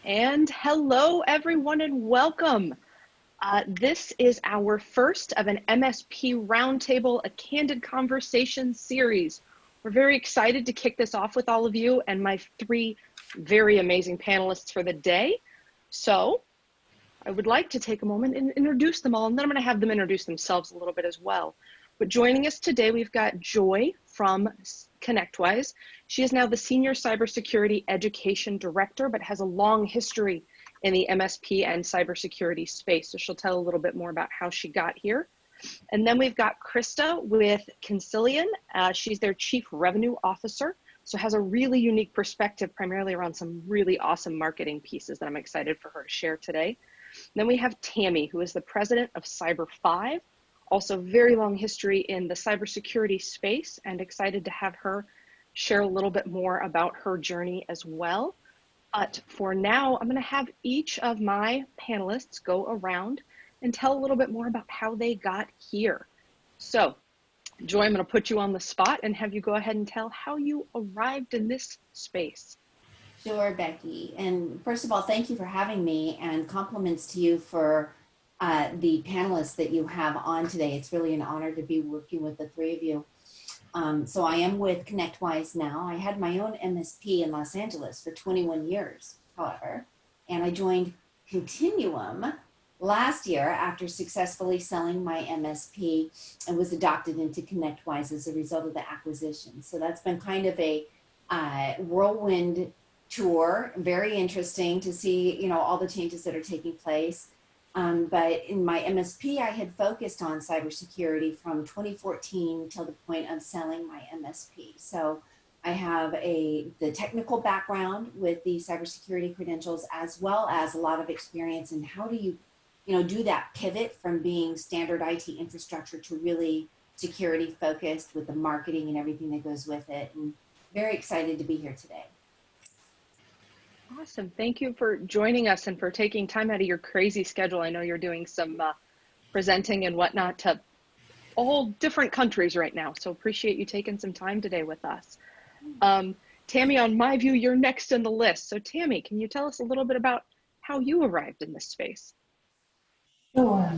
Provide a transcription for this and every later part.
And hello, everyone, and welcome. This is our first of an MSP Roundtable, a candid conversation series. We're very excited to kick this off with all of you and my three very amazing panelists for the day. So I would like to take a moment and introduce them all, and then I'm going to have them introduce themselves a little bit as well. But joining us today, we've got Joy from Connectwise. She is now the Senior Cybersecurity Education Director, but has a long history in the MSP and cybersecurity space. So she'll tell a little bit more about how she got here. And then we've got Krista with Consilien. She's their Chief Revenue Officer, so has a really unique perspective, primarily around some really awesome marketing pieces that I'm excited for her to share today. And then we have Tammie, who is the President of Cyber5. Also very long history in the cybersecurity space, and excited to have her share a little bit more about her journey as well. But for now, I'm going to have each of my panelists go around and tell a little bit more about how they got here. So, Joy, I'm going to put you on the spot and have you go ahead and tell how you arrived in this space. Sure, Becky. And first of all, thank you for having me, and compliments to you for the panelists that you have on today. It's really an honor to be working with the three of you. So I am with Connectwise now. I had my own MSP in Los Angeles for 21 years, however, and I joined Continuum last year after successfully selling my MSP and was adopted into Connectwise as a result of the acquisition. So that's been kind of a whirlwind tour, very interesting to see, you know, all the changes that are taking place. But in my MSP, I had focused on cybersecurity from 2014 till the point of selling my MSP. So I have the technical background with the cybersecurity credentials, as well as a lot of experience in how do you do that pivot from being standard IT infrastructure to really security focused with the marketing and everything that goes with it. And very excited to be here today. Awesome. Thank you for joining us and for taking time out of your crazy schedule. I know you're doing some presenting and whatnot to all different countries right now. So appreciate you taking some time today with us. Tammie, on my view, you're next in the list. So Tammie, can you tell us a little bit about how you arrived in this space? Sure.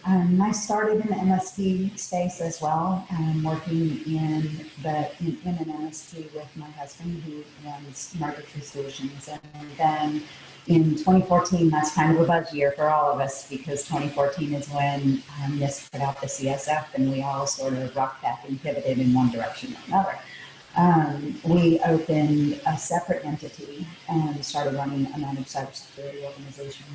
I started in the MSP space as well, working in an MSP with my husband, who runs Marketry Solutions. And then in 2014, that's kind of a buzz year for all of us, because 2014 is when NIST put out the CSF, and we all sort of rocked back and pivoted in one direction or another. We opened a separate entity and started running a managed cybersecurity organization.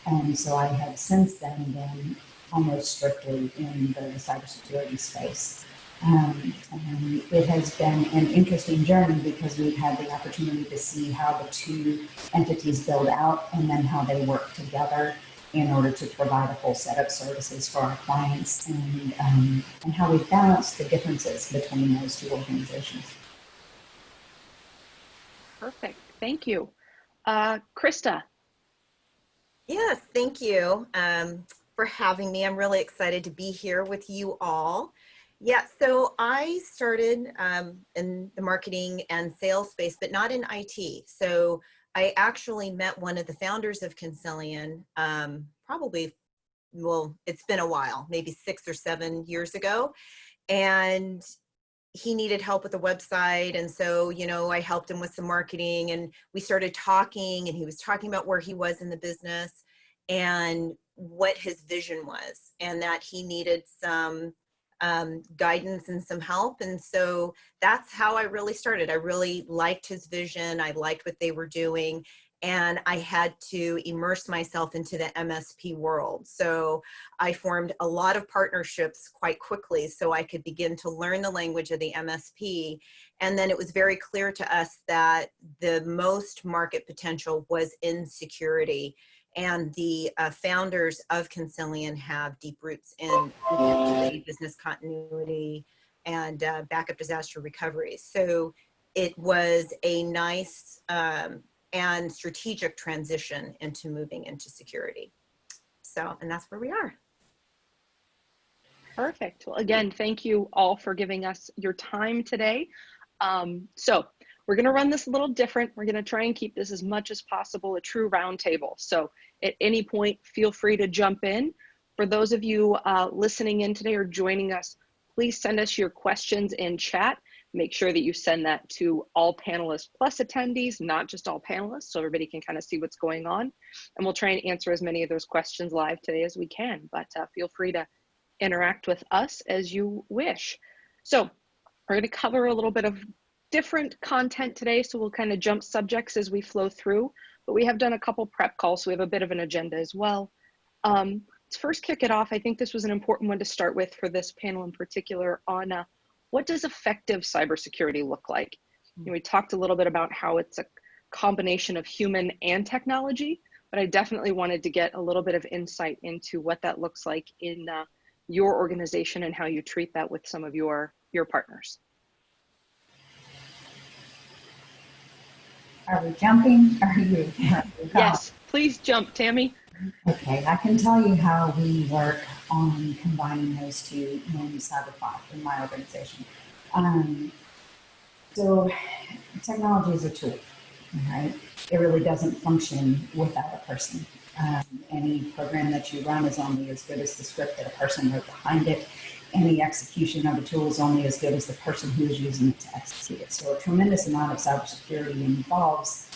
And so I have since then been almost strictly in the cybersecurity space. And it has been an interesting journey, because we've had the opportunity to see how the two entities build out and then how they work together in order to provide a full set of services for our clients, and how we balance the differences between those two organizations. Perfect. Thank you. Krista. Yes, thank you for having me. I'm really excited to be here with you all. Yeah, so I started in the marketing and sales space, but not in IT. So I actually met one of the founders of Consilien probably, well, it's been a while, maybe 6 or 7 years ago. And he needed help with the website. And so, I helped him with some marketing, and we started talking, and he was talking about where he was in the business and what his vision was, and that he needed some guidance and some help. And so that's how I really started. I really liked his vision. I liked what they were doing. And I had to immerse myself into the MSP world. So I formed a lot of partnerships quite quickly so I could begin to learn the language of the MSP. And then it was very clear to us that the most market potential was in security. And the founders of Consilien have deep roots in business continuity and backup disaster recovery. So it was a nice and strategic transition into moving into security. So, and that's where we are. Perfect. Well, again, thank you all for giving us your time today. So we're going to run this a little different. We're going to try and keep this as much as possible a true roundtable. So at any point, feel free to jump in. For those of you listening in today or joining us, please send us your questions in chat. Make sure that you send that to all panelists plus attendees, not just all panelists, so everybody can kind of see what's going on. And we'll try and answer as many of those questions live today as we can, but feel free to interact with us as you wish. So we're going to cover a little bit of different content today, so we'll kind of jump subjects as we flow through, but we have done a couple prep calls, so we have a bit of an agenda as well. Let's first kick it off. I think this was an important one to start with for this panel in particular on what does effective cybersecurity look like? You know, we talked a little bit about how it's a combination of human and technology, but I definitely wanted to get a little bit of insight into what that looks like in your organization and how you treat that with some of your partners. Are we jumping? Are you? Yes, please jump, Tammie. Okay, I can tell you how we work on combining those two in CyberFi in my organization. So technology is a tool, right? It really doesn't function without a person. Any program that you run is only as good as the script that a person wrote behind it. Any execution of a tool is only as good as the person who is using it to execute it. So a tremendous amount of cybersecurity involves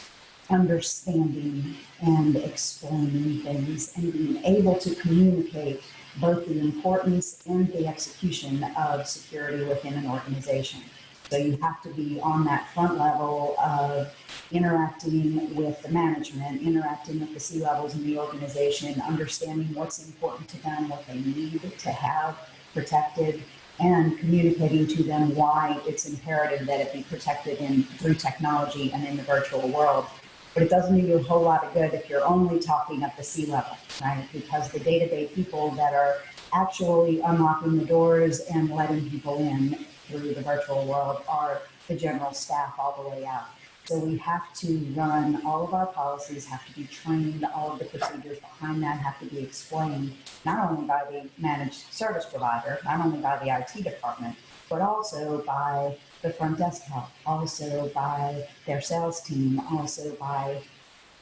understanding and explaining things and being able to communicate both the importance and the execution of security within an organization. So you have to be on that front level of interacting with the management, interacting with the C-levels in the organization, understanding what's important to them, what they need to have protected, and communicating to them why it's imperative that it be protected through technology and in the virtual world. But it doesn't do you a whole lot of good if you're only talking at the C-level, right? Because the day-to-day people that are actually unlocking the doors and letting people in through the virtual world are the general staff all the way out. So we have to run all of our policies, have to be trained, all of the procedures behind that have to be explained, not only by the managed service provider, not only by the IT department, but also by the front desk help, also by their sales team, also by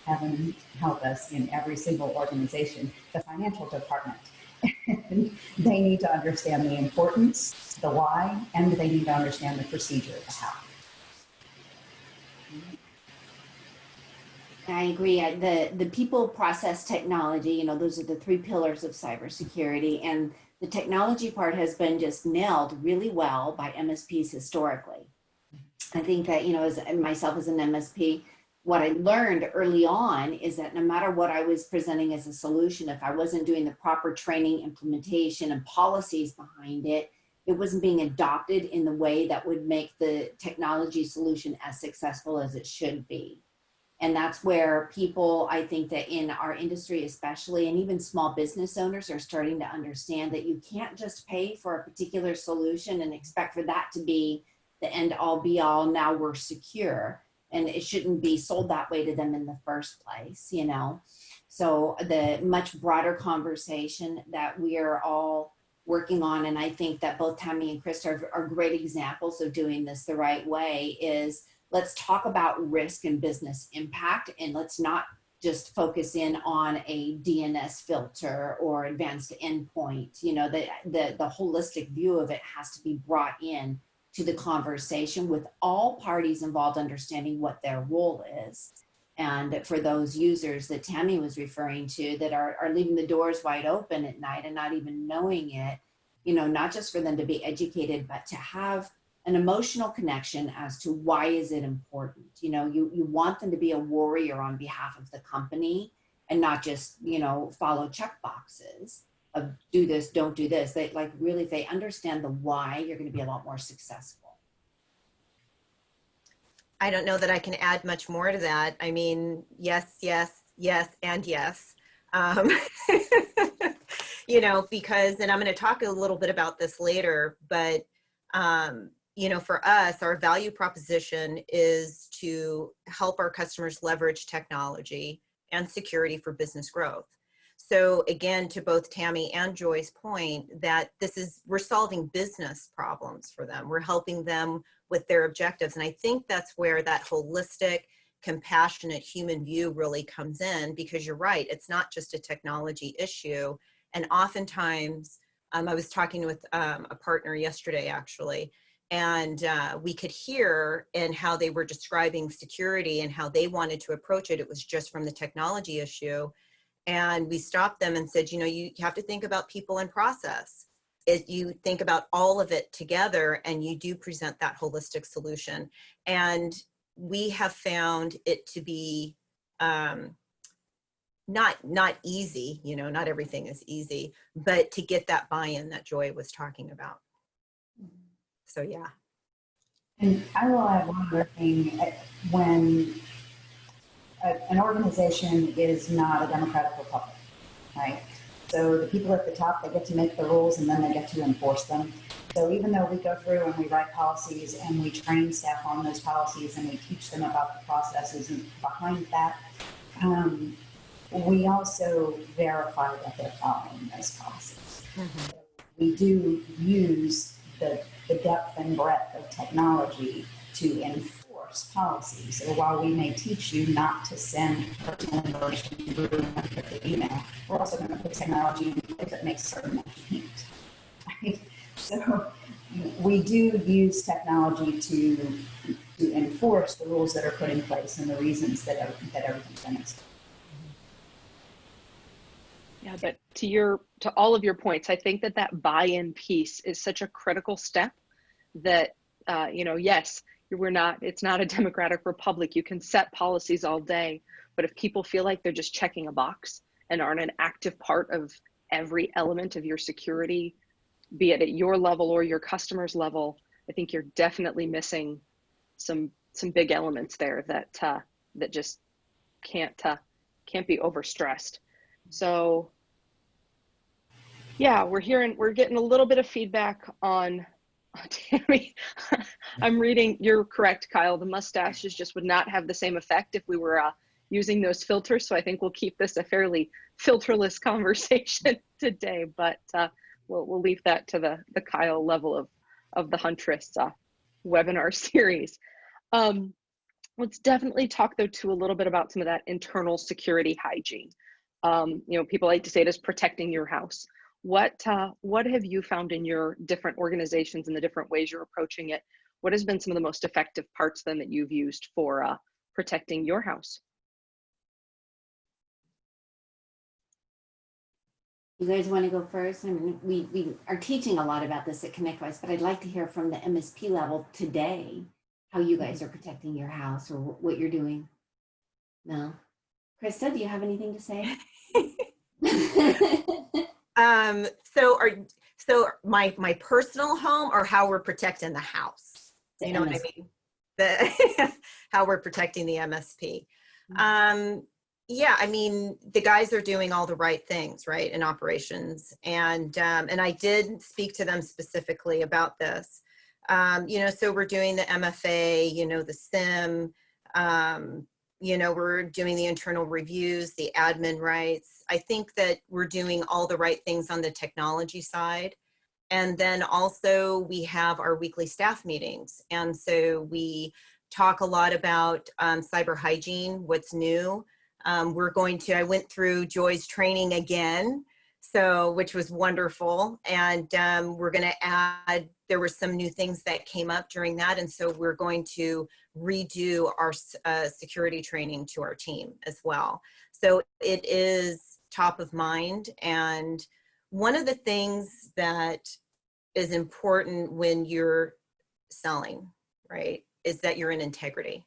having help us in every single organization, the financial department. They need to understand the importance, the why, and they need to understand the procedure, the how. I agree. The people, process, technology, you know, those are the three pillars of cybersecurity. And the technology part has been just nailed really well by MSPs historically. I think that, you know, as myself as an MSP, what I learned early on is that no matter what I was presenting as a solution, if I wasn't doing the proper training, implementation, and policies behind it, it wasn't being adopted in the way that would make the technology solution as successful as it should be. And that's where people, I think that in our industry especially, and even small business owners are starting to understand that you can't just pay for a particular solution and expect for that to be the end all be all, now we're secure. And it shouldn't be sold that way to them in the first place, you know? So the much broader conversation that we are all working on, and I think that both Tammie and Krista are great examples of doing this the right way, is let's talk about risk and business impact, and let's not just focus in on a DNS filter or advanced endpoint. You know, the holistic view of it has to be brought in to the conversation with all parties involved understanding what their role is. And for those users that Tammie was referring to that are leaving the doors wide open at night and not even knowing it, you know, not just for them to be educated, but to have an emotional connection as to why is it important. You know, you want them to be a warrior on behalf of the company and not just, you know, follow check boxes of do this, don't do this. They like really, if they understand the why, you're going to be a lot more successful. I don't know that I can add much more to that. I mean, yes, yes, yes, and yes. You know, because, and I'm going to talk a little bit about this later, but you know, for us, our value proposition is to help our customers leverage technology and security for business growth. So again, to both Tammie and Joy's point, that we're solving business problems for them. We're helping them with their objectives. And I think that's where that holistic, compassionate human view really comes in, because you're right, it's not just a technology issue. And oftentimes, I was talking with a partner yesterday, actually, and we could hear in how they were describing security and how they wanted to approach it. It was just from the technology issue. And we stopped them and said, you know, you have to think about people and process. You think about all of it together, and you do present that holistic solution. And we have found it to be not easy, you know, not everything is easy, but to get that buy-in that Joy was talking about. So yeah. And I will add one other thing. When an organization is not a democratic republic, right? So the people at the top, they get to make the rules and then they get to enforce them. So even though we go through and we write policies and we train staff on those policies and we teach them about the processes behind that, we also verify that they're following those policies. Mm-hmm. So we do use the depth and breadth of technology to enforce policies. So while we may teach you not to send personal information through the email, we're also going to put technology in place that makes certain that you can't. Right? So we do use technology to enforce the rules that are put in place and the reasons that everything's done. Yeah, but to all of your points, I think that buy-in piece is such a critical step that, you know, yes, it's not a democratic republic. You can set policies all day, but if people feel like they're just checking a box and aren't an active part of every element of your security, be it at your level or your customer's level, I think you're definitely missing some big elements there that just can't be overstressed. So yeah, we're getting a little bit of feedback on Tammie. I'm reading, you're correct, Kyle. The mustaches just would not have the same effect if we were using those filters. So I think we'll keep this a fairly filterless conversation today, but we'll leave that to the Kyle level of the Huntress webinar series. Let's definitely talk though too a little bit about some of that internal security hygiene. You know, people like to say it is protecting your house. What have you found in your different organizations and the different ways you're approaching it? What has been some of the most effective parts then that you've used for protecting your house? You guys want to go first? I mean, we are teaching a lot about this at Connectwise, but I'd like to hear from the MSP level today, how you guys are protecting your house or what you're doing. No? Krista, do you have anything to say? So my personal home, or how we're protecting the house? You know what I mean? How we're protecting the MSP. Yeah, I mean, the guys are doing all the right things, right, in operations, and I did speak to them specifically about this. You know, so we're doing the MFA, you know, the SIM. You know, we're doing the internal reviews, the admin rights. I think that we're doing all the right things on the technology side. And then also we have our weekly staff meetings. And so we talk a lot about cyber hygiene, what's new. I went through Joy's training again, which was wonderful. And we're going to add, there were some new things that came up during that. And so we're going to redo our security training to our team as well. So it is top of mind. And one of the things that is important when you're selling, right, is that you're in integrity.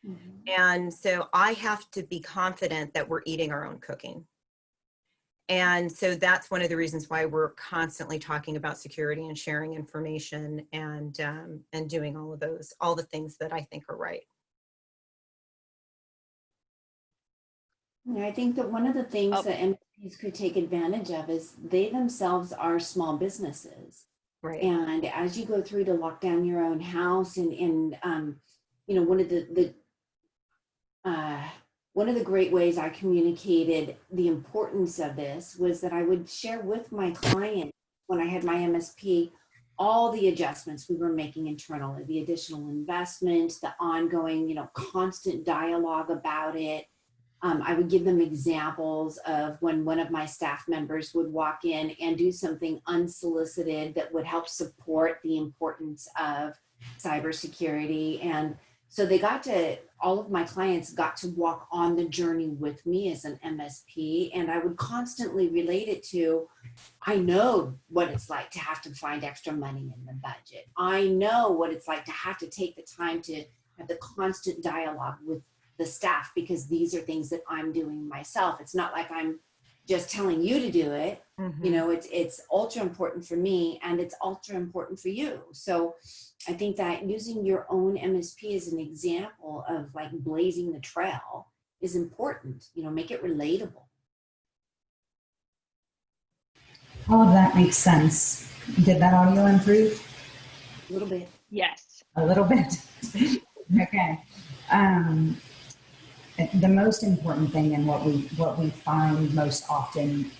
Mm-hmm. And so I have to be confident that we're eating our own cooking. And so that's one of the reasons why we're constantly talking about security and sharing information and doing all the things that I think are right. I think that one of the things that MSPs could take advantage of is they themselves are small businesses. Right. And as you go through to lock down your own house and you know, one of the great ways I communicated the importance of this was that I would share with my client when I had my MSP all the adjustments we were making internally, the additional investment, the ongoing, you know, constant dialogue about it. I would give them examples of when one of my staff members would walk in and do something unsolicited that would help support the importance of cybersecurity. And so they got to, all of my clients got to walk on the journey with me as an MSP. And I would constantly relate it to, I know what it's like to have to find extra money in the budget. I know what it's like to have to take the time to have the constant dialogue with the staff, because these are things that I'm doing myself. It's not like I'm just telling you to do it. Mm-hmm. You know, it's ultra important for me, and it's ultra important for you. So I think that using your own MSP as an example of like blazing the trail is important. You know, make it relatable. All of that makes sense. Did that audio improve? A little bit. Yes. A little bit. Okay. The most important thing, and what we find most often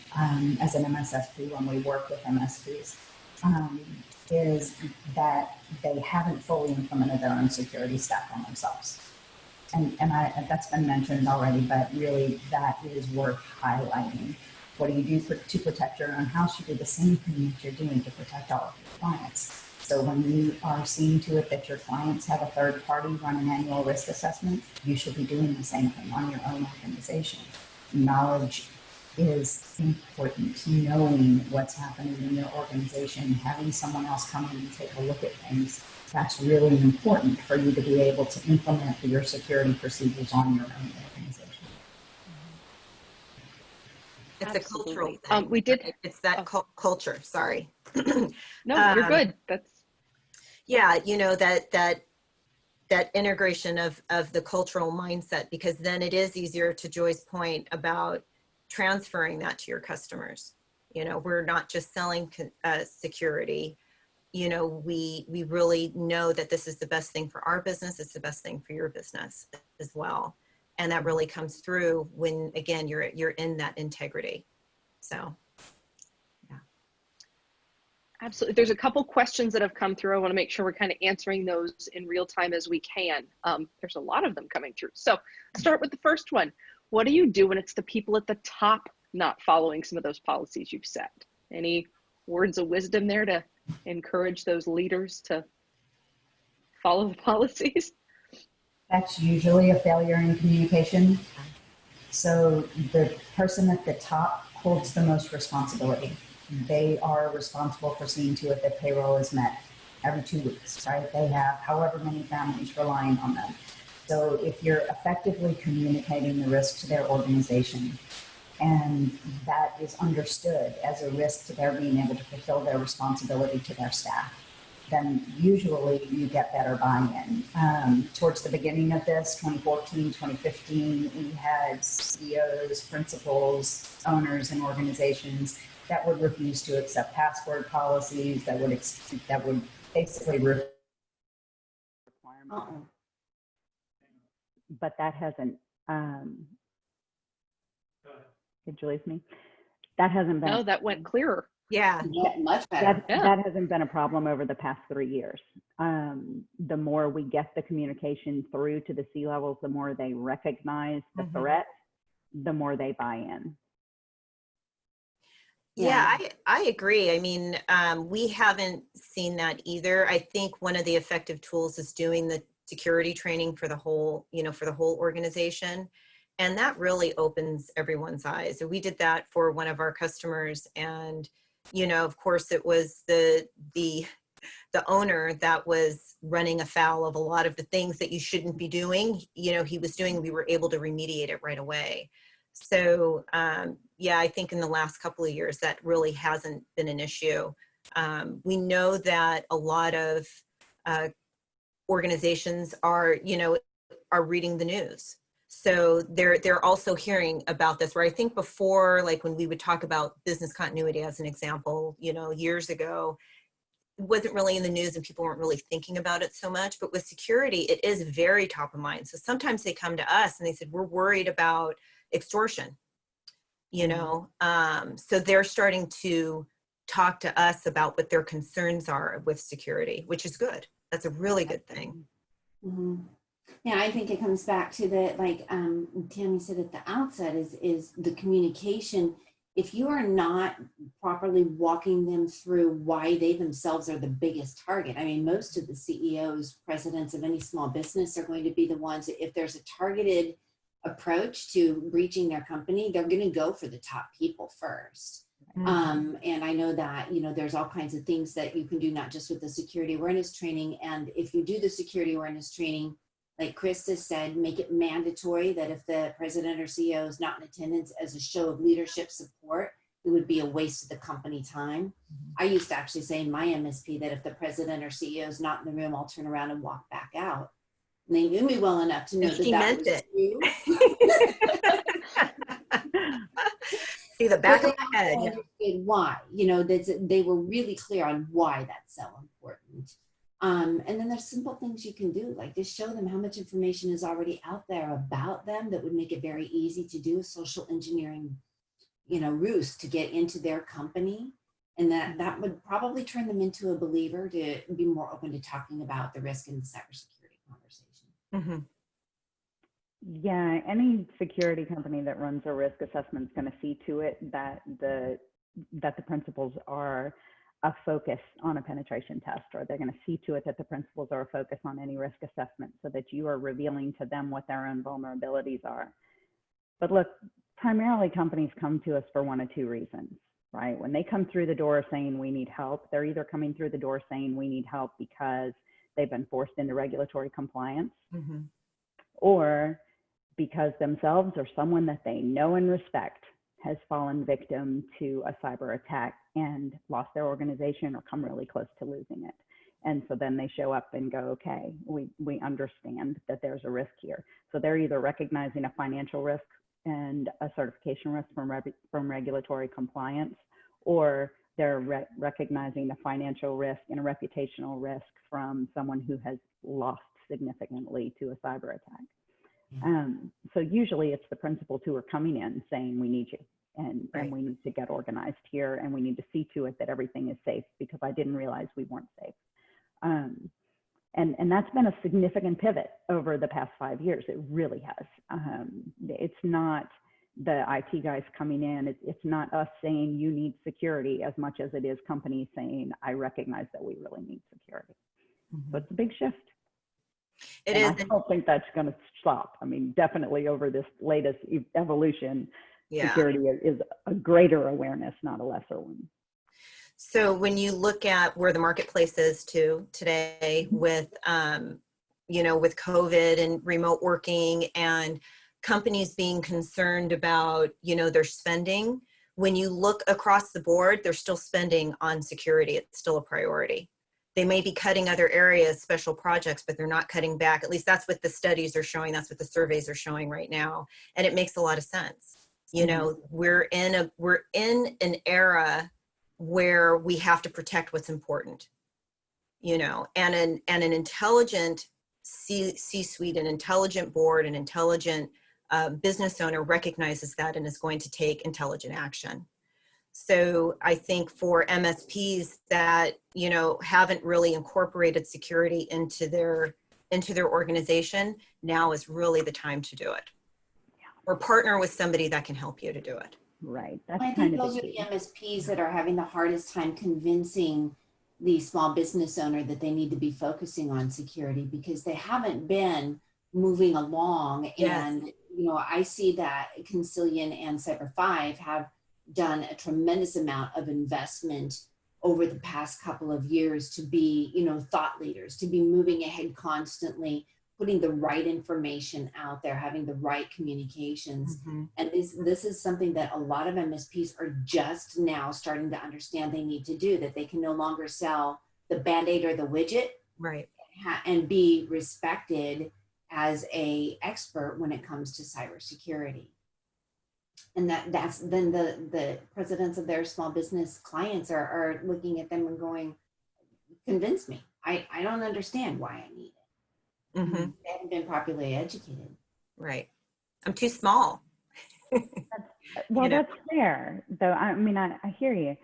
as an MSSP when we work with MSPs is that they haven't fully implemented their own security stack on themselves. And that's been mentioned already, but really that is worth highlighting. What do you do to protect your own house? You do the same thing that you're doing to protect all of your clients. So when you are seeing to it that your clients have a third party run an annual risk assessment, you should be doing the same thing on your own organization. Knowledge is important. Knowing what's happening in your organization, having someone else come in and take a look at things, that's really important for you to be able to implement your security procedures on your own organization. It's Absolutely. a cultural thing. We did. It's that culture. Sorry. No, you're good. That's. Yeah, you know, that integration of the cultural mindset, because then it is easier, to Joy's point about transferring that to your customers. You know, we're not just selling security. You know, we really know that this is the best thing for our business. It's the best thing for your business as well. And that really comes through when, again, you're in that integrity. So. Absolutely. There's a couple questions that have come through. I want to make sure we're kind of answering those in real time as we can. There's a lot of them coming through. So start with the first one. What do you do when it's the people at the top not following some of those policies you've set? Any words of wisdom there to encourage those leaders to follow the policies? That's usually a failure in communication. So the person at the top holds the most responsibility. They are responsible for seeing to it that payroll is met every 2 weeks, right? They have however many families relying on them. So if you're effectively communicating the risk to their organization, and that is understood as a risk to their being able to fulfill their responsibility to their staff, then usually you get better buy-in. Towards the beginning of this, 2014, 2015, we had CEOs, principals, owners, and organizations that would refuse to accept password policies, that would basically requirements. But that hasn't, did you lose me? That hasn't been. No, that went clearer. Yeah. Much better. That hasn't been a problem over the past 3 years. The more we get the communication through to the C-levels, the more they recognize the threat, the more they buy in. Yeah, I agree. I mean, we haven't seen that either. I think one of the effective tools is doing the security training for the whole, for the whole organization. And that really opens everyone's eyes. So we did that for one of our customers, and, of course it was the owner that was running afoul of a lot of the things that you shouldn't be doing. He was doing, we were able to remediate it right away. So yeah, I think in the last couple of years that really hasn't been an issue. We know that a lot of organizations are reading the news. So they're also hearing about this, where I think before, like when we would talk about business continuity as an example, years ago, it wasn't really in the news and people weren't really thinking about it so much. But with security, it is very top of mind. So sometimes they come to us and they said, we're worried about extortion, so they're starting to talk to us about what their concerns are with security, which is good. That's a really good thing. Mm-hmm. Yeah, I think it comes back to the, like Tammie said at the outset, is the communication. If you are not properly walking them through why they themselves are the biggest target, I mean, most of the CEOs, presidents of any small business are going to be the ones that if there's a targeted approach to breaching their company, they're going to go for the top people first. And I know that, you know, there's all kinds of things that you can do, not just with the security awareness training. And if you do the security awareness training, like Krista said, make it mandatory that if the president or CEO is not in attendance as a show of leadership support, it would be a waste of the company time. I used to actually say in my MSP that if the president or CEO is not in the room, I'll turn around and walk back out. And they knew me well enough to know that She that meant was it. true. See the back of my head. Understood why, you know, they were really clear on why that's so important. And then there's simple things you can do, like just show them how much information is already out there about them that would make it very easy to do a social engineering, you know, ruse to get into their company. And that would probably turn them into a believer to be more open to talking about the risk in the cybersecurity conversation. Mm-hmm. Yeah, any security company that runs a risk assessment is going to see to it that the principles are a focus on a penetration test, or they're going to see to it that the principles are a focus on any risk assessment, so that you are revealing to them what their own vulnerabilities are. But look, primarily companies come to us for one of two reasons, right? When they come through the door saying we need help, they're either coming through the door saying we need help because they've been forced into regulatory compliance, or because themselves or someone that they know and respect has fallen victim to a cyber attack and lost their organization or come really close to losing it. And so then they show up and go, okay, we understand that there's a risk here. So they're either recognizing a financial risk and a certification risk from regulatory compliance, or they're recognizing a financial risk and a reputational risk from someone who has lost significantly to a cyber attack. So usually it's the principals who are coming in saying we need you, and we need to get organized here, and we need to see to it that everything is safe, because I didn't realize we weren't safe. And that's been a significant pivot over the past 5 years. It really has. It's not the IT guys coming in. It's not us saying you need security as much as it is companies saying, I recognize that we really need security. So it's a big shift. It and is. I don't think that's going to stop. I mean, definitely over this latest evolution, security is a greater awareness, not a lesser one. So when you look at where the marketplace is today with, you know, with COVID and remote working and companies being concerned about, you know, their spending, when you look across the board, they're still spending on security. It's still a priority. They may be cutting other areas, special projects, but they're not cutting back. At least that's what the studies are showing. That's what the surveys are showing right now. And it makes a lot of sense. You know, we're in an era where we have to protect what's important, you know, and an intelligent C-suite, an intelligent board, an intelligent business owner recognizes that and is going to take intelligent action. So I think for MSPs that, you know, haven't really incorporated security into their organization, now is really the time to do it. Or partner with somebody that can help you to do it. Right. That's I think those are the MSPs that are having the hardest time convincing the small business owner that they need to be focusing on security, because they haven't been moving along. Yes. And, you know, I see that Consilien and Cyber5 have done a tremendous amount of investment over the past couple of years to be, you know, thought leaders, to be moving ahead constantly, putting the right information out there, having the right communications. And this is something that a lot of MSPs are just now starting to understand they need to do, that they can no longer sell the Band-Aid or the widget, right, and be respected as an expert when it comes to cybersecurity. And that's then the presidents of their small business clients are looking at them and going, convince me. I don't understand why I need it. They haven't been properly educated. Right. I'm too small. Well, you know? That's fair, though. I mean, I hear you.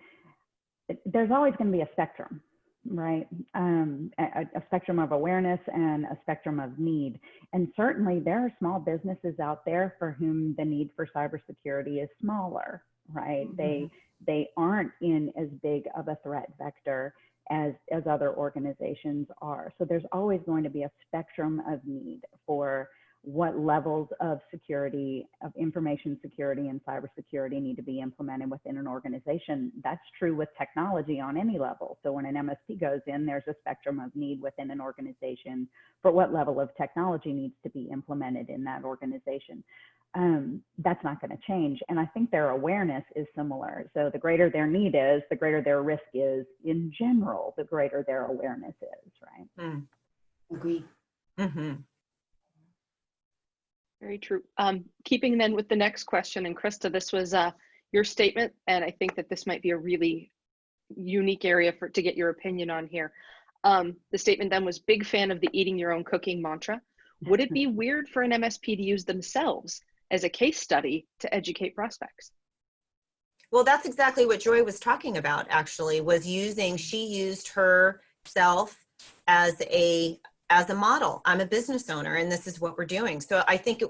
there's always going to be a spectrum, right? A spectrum of awareness and a spectrum of need. And certainly there are small businesses out there for whom the need for cybersecurity is smaller, right? They aren't in as big of a threat vector as other organizations are. So there's always going to be a spectrum of need for what levels of security, of information security and cybersecurity need to be implemented within an organization. That's true with technology on any level. So when an MSP goes in, there's a spectrum of need within an organization for what level of technology needs to be implemented in that organization. That's not going to change. And I think their awareness is similar. So the greater their need is, the greater their risk is in general, the greater their awareness is, right? Agreed. Very true. Keeping then with the next question, and Krista, this was your statement, and I think that this might be a really unique area to get your opinion on here. The statement then was, big fan of the eating your own cooking mantra. Would it be weird for an MSP to use themselves as a case study to educate prospects? Well, that's exactly what Joy was talking about, actually, was she used herself as a model. I'm a business owner and this is what we're doing. So I think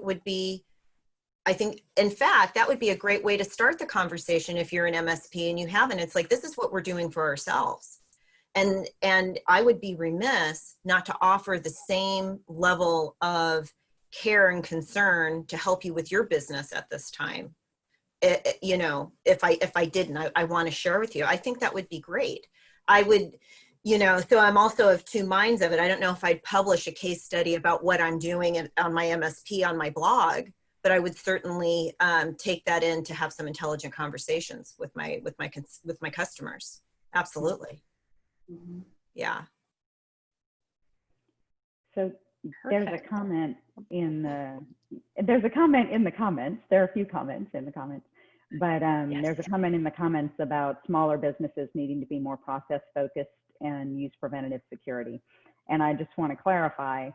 in fact, that would be a great way to start the conversation if you're an MSP and you haven't. It's like, this is what we're doing for ourselves. And I would be remiss not to offer the same level of care and concern to help you with your business at this time. You know, if I didn't, I want to share with you. I think that would be great. I would, so I'm also of two minds of it. I don't know if I'd publish a case study about what I'm doing on my MSP on my blog, but I would certainly take that in to have some intelligent conversations with my customers. Absolutely. Yeah. So there's a comment in the comments. There are a few comments in the comments, but Yes. There's a comment in the comments about smaller businesses needing to be more process focused and use preventative security. And I just want to clarify,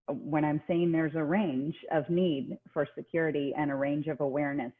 when I'm saying there's a range of need for security and a range of awareness,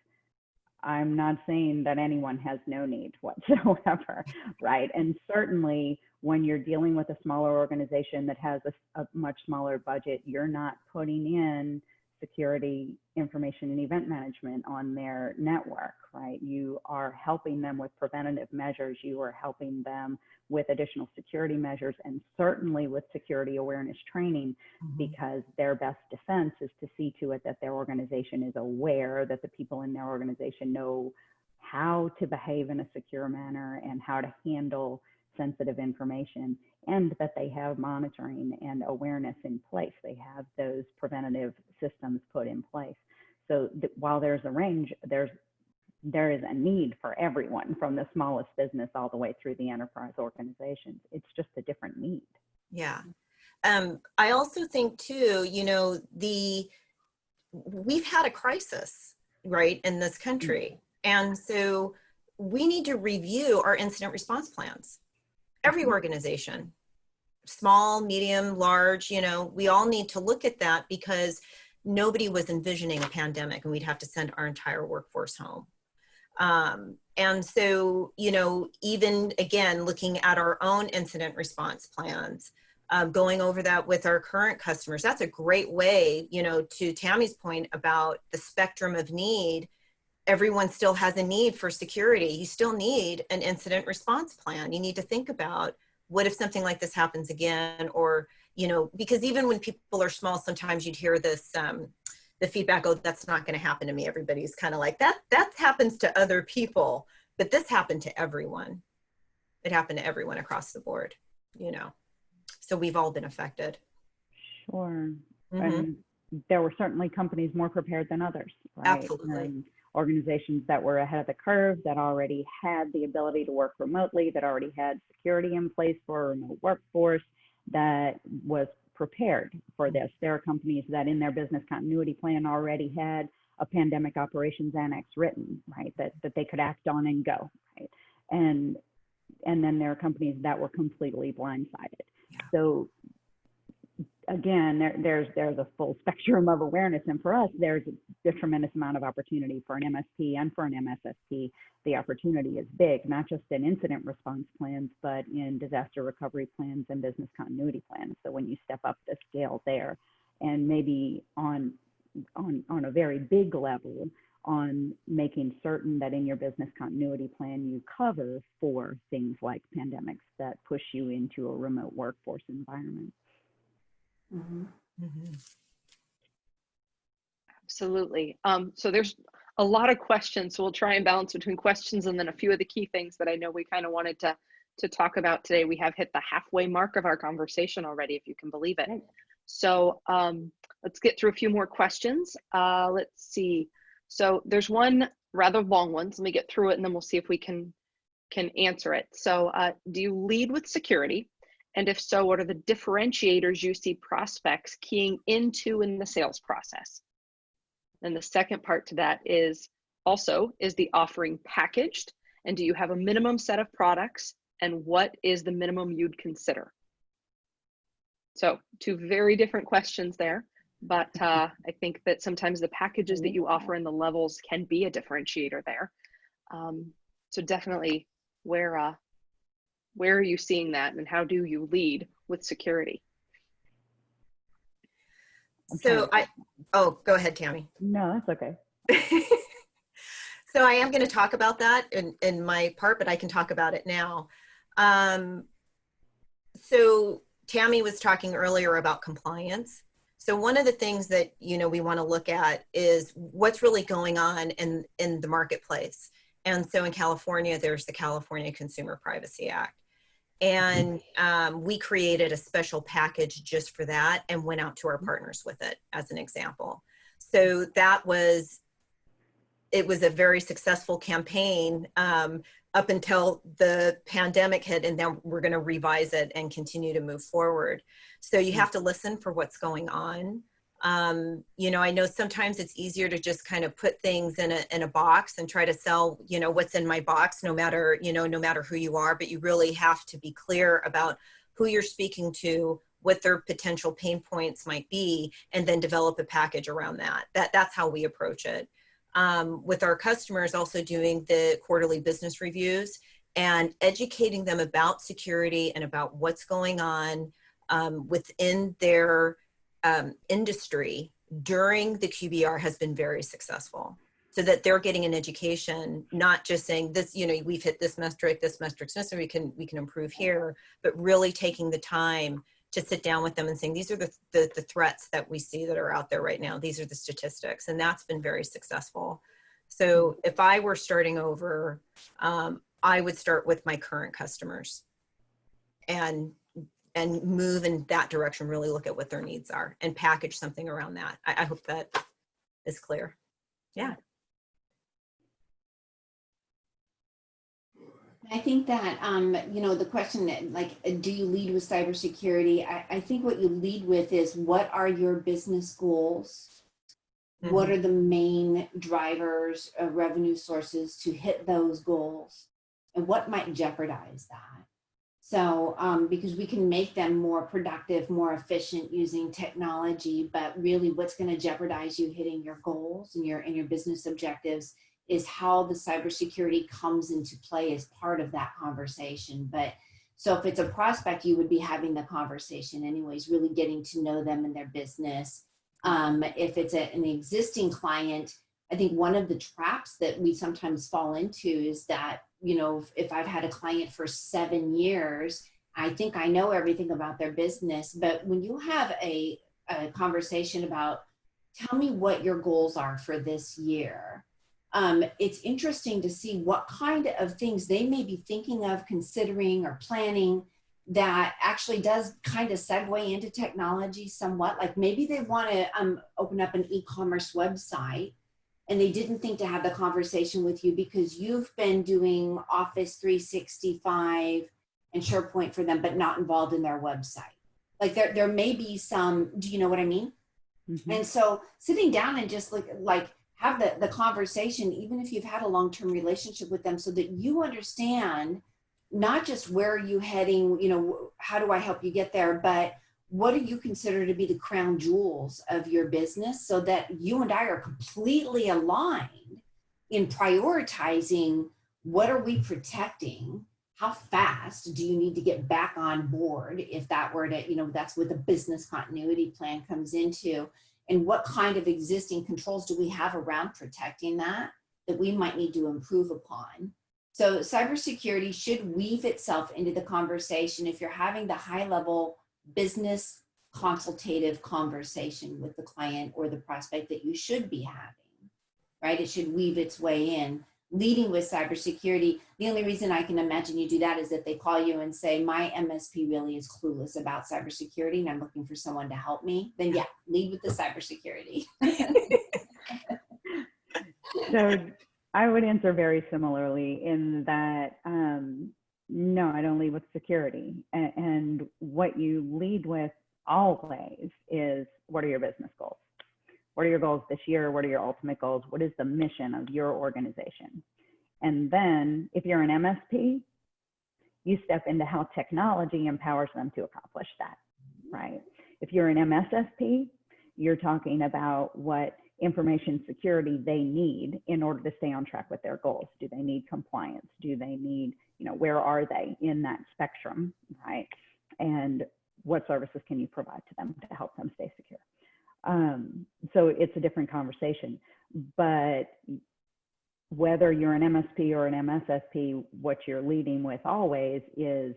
I'm not saying that anyone has no need whatsoever, right? And certainly when you're dealing with a smaller organization that has a much smaller budget, you're not putting in security, information, and event management on their network, right? You are helping them with preventative measures. You are helping them with additional security measures, and certainly with security awareness training, because their best defense is to see to it that their organization is aware, that the people in their organization know how to behave in a secure manner and how to handle sensitive information, and that they have monitoring and awareness in place. They have those preventative systems put in place. So while there's a range, there is a need for everyone, from the smallest business all the way through the enterprise organizations. It's just a different need. Yeah. I also think too, we've had a crisis, right, in this country. And so we need to review our incident response plans. Every organization, small, medium, large, we all need to look at that, because nobody was envisioning a pandemic and we'd have to send our entire workforce home. And so, even again, looking at our own incident response plans, going over that with our current customers, that's a great way, to Tammie's point about the spectrum of need. Everyone still has a need for security. You still need an incident response plan. You need to think about, what if something like this happens again? Or, because even when people are small, sometimes you'd hear this, the feedback, oh, that's not going to happen to me. Everybody's kind of like, that happens to other people, but this happened to everyone. It happened to everyone across the board, so we've all been affected. Sure. And there were certainly companies more prepared than others, right? Absolutely. Organizations that were ahead of the curve, that already had the ability to work remotely, that already had security in place for a remote workforce, that was prepared for this. There are companies that in their business continuity plan already had a pandemic operations annex written, right, that they could act on and go, right? And then there are companies that were completely blindsided. Yeah. So again, there's a full spectrum of awareness. And for us, there's a tremendous amount of opportunity for an MSP and for an MSSP. The opportunity is big, not just in incident response plans, but in disaster recovery plans and business continuity plans. So when you step up the scale there, and maybe on a very big level, on making certain that in your business continuity plan, you cover for things like pandemics that push you into a remote workforce environment. Mm-hmm. Mm-hmm. Absolutely. So there's a lot of questions, so we'll try and balance between questions and then a few of the key things that I know we kind of wanted to talk about today. We have hit the halfway mark of our conversation already, if you can believe it. Right. So let's get through a few more questions. Let's see. So there's one rather long one. So let me get through it and then we'll see if we can answer it. So do you lead with security? And if so, what are the differentiators you see prospects keying into in the sales process? And the second part to that is also, is the offering packaged? And do you have a minimum set of products? And what is the minimum you'd consider? So two very different questions there, but I think that sometimes the packages that you offer and the levels can be a differentiator there. So definitely, where are you seeing that, and how do you lead with security? So go ahead, Tammie. No, that's okay. So I am going to talk about that in my part, but I can talk about it now. So Tammie was talking earlier about compliance. So one of the things that, we want to look at is what's really going on in the marketplace. And so in California, there's the California Consumer Privacy Act. And we created a special package just for that and went out to our partners with it as an example. So it was a very successful campaign up until the pandemic hit, and then we're going to revise it and continue to move forward. So you have to listen for what's going on. I know sometimes it's easier to just kind of put things in a box and try to sell, what's in my box, no matter who you are, but you really have to be clear about who you're speaking to, what their potential pain points might be, and then develop a package around that. That's how we approach it. With our customers, also doing the quarterly business reviews and educating them about security and about what's going on within their industry during the QBR has been very successful, so that they're getting an education, not just saying this, we've hit this metric, so we can improve here, but really taking the time to sit down with them and saying, these are the threats that we see that are out there right now. These are the statistics, and that's been very successful. So if I were starting over, I would start with my current customers and move in that direction, really look at what their needs are and package something around that. I hope that is clear. Yeah. I think that, the question that, like, do you lead with cybersecurity? I think what you lead with is, what are your business goals? Mm-hmm. What are the main drivers of revenue sources to hit those goals? And what might jeopardize that? So, because we can make them more productive, more efficient using technology, but really what's going to jeopardize you hitting your goals and your business objectives is how the cybersecurity comes into play as part of that conversation. But so if it's a prospect, you would be having the conversation anyways, really getting to know them and their business. If it's an existing client, I think one of the traps that we sometimes fall into is that, if I've had a client for 7 years, I think I know everything about their business. But when you have a conversation about, tell me what your goals are for this year, it's interesting to see what kind of things they may be thinking of, considering, or planning that actually does kind of segue into technology somewhat. Like maybe they want to open up an e-commerce website, and they didn't think to have the conversation with you because you've been doing Office 365 and SharePoint for them, but not involved in their website. Like there may be some, do you know what I mean? Mm-hmm. And so sitting down and just like have the conversation, even if you've had a long-term relationship with them, so that you understand not just where are you heading, how do I help you get there, but what do you consider to be the crown jewels of your business, so that you and I are completely aligned in prioritizing what are we protecting, how fast do you need to get back on board if that were to, you know, that's where the business continuity plan comes into, and what kind of existing controls do we have around protecting that we might need to improve upon. So cybersecurity should weave itself into the conversation if you're having the high level business consultative conversation with the client or the prospect that you should be having, right? It should weave its way in, leading with cybersecurity. The only reason I can imagine you do that is that they call you and say, my MSP really is clueless about cybersecurity and I'm looking for someone to help me. Then yeah, lead with the cybersecurity. So I would answer very similarly in that, no, I don't lead with security. And what you lead with always is, what are your business goals? What are your goals this year? What are your ultimate goals? What is the mission of your organization? And then if you're an MSP, you step into how technology empowers them to accomplish that, right? If you're an MSSP, you're talking about what information security they need in order to stay on track with their goals. Do they need compliance? Do they need, you know, where are they in that spectrum, right? And what services can you provide to them to help them stay secure? So it's a different conversation, but whether you're an MSP or an MSSP, what you're leading with always is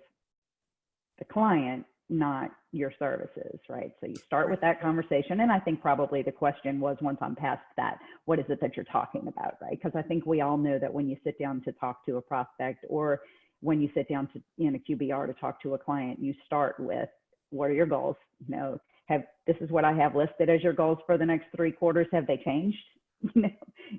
the client, not your services, right? So you start with that conversation. And I think probably the question was, once I'm past that, what is it that you're talking about, right? Because I think we all know that when you sit down to talk to a prospect, or when you sit down to in a QBR to talk to a client, you start with, what are your goals? You know, this is what I have listed as your goals for the next 3 quarters. Have they changed? You know,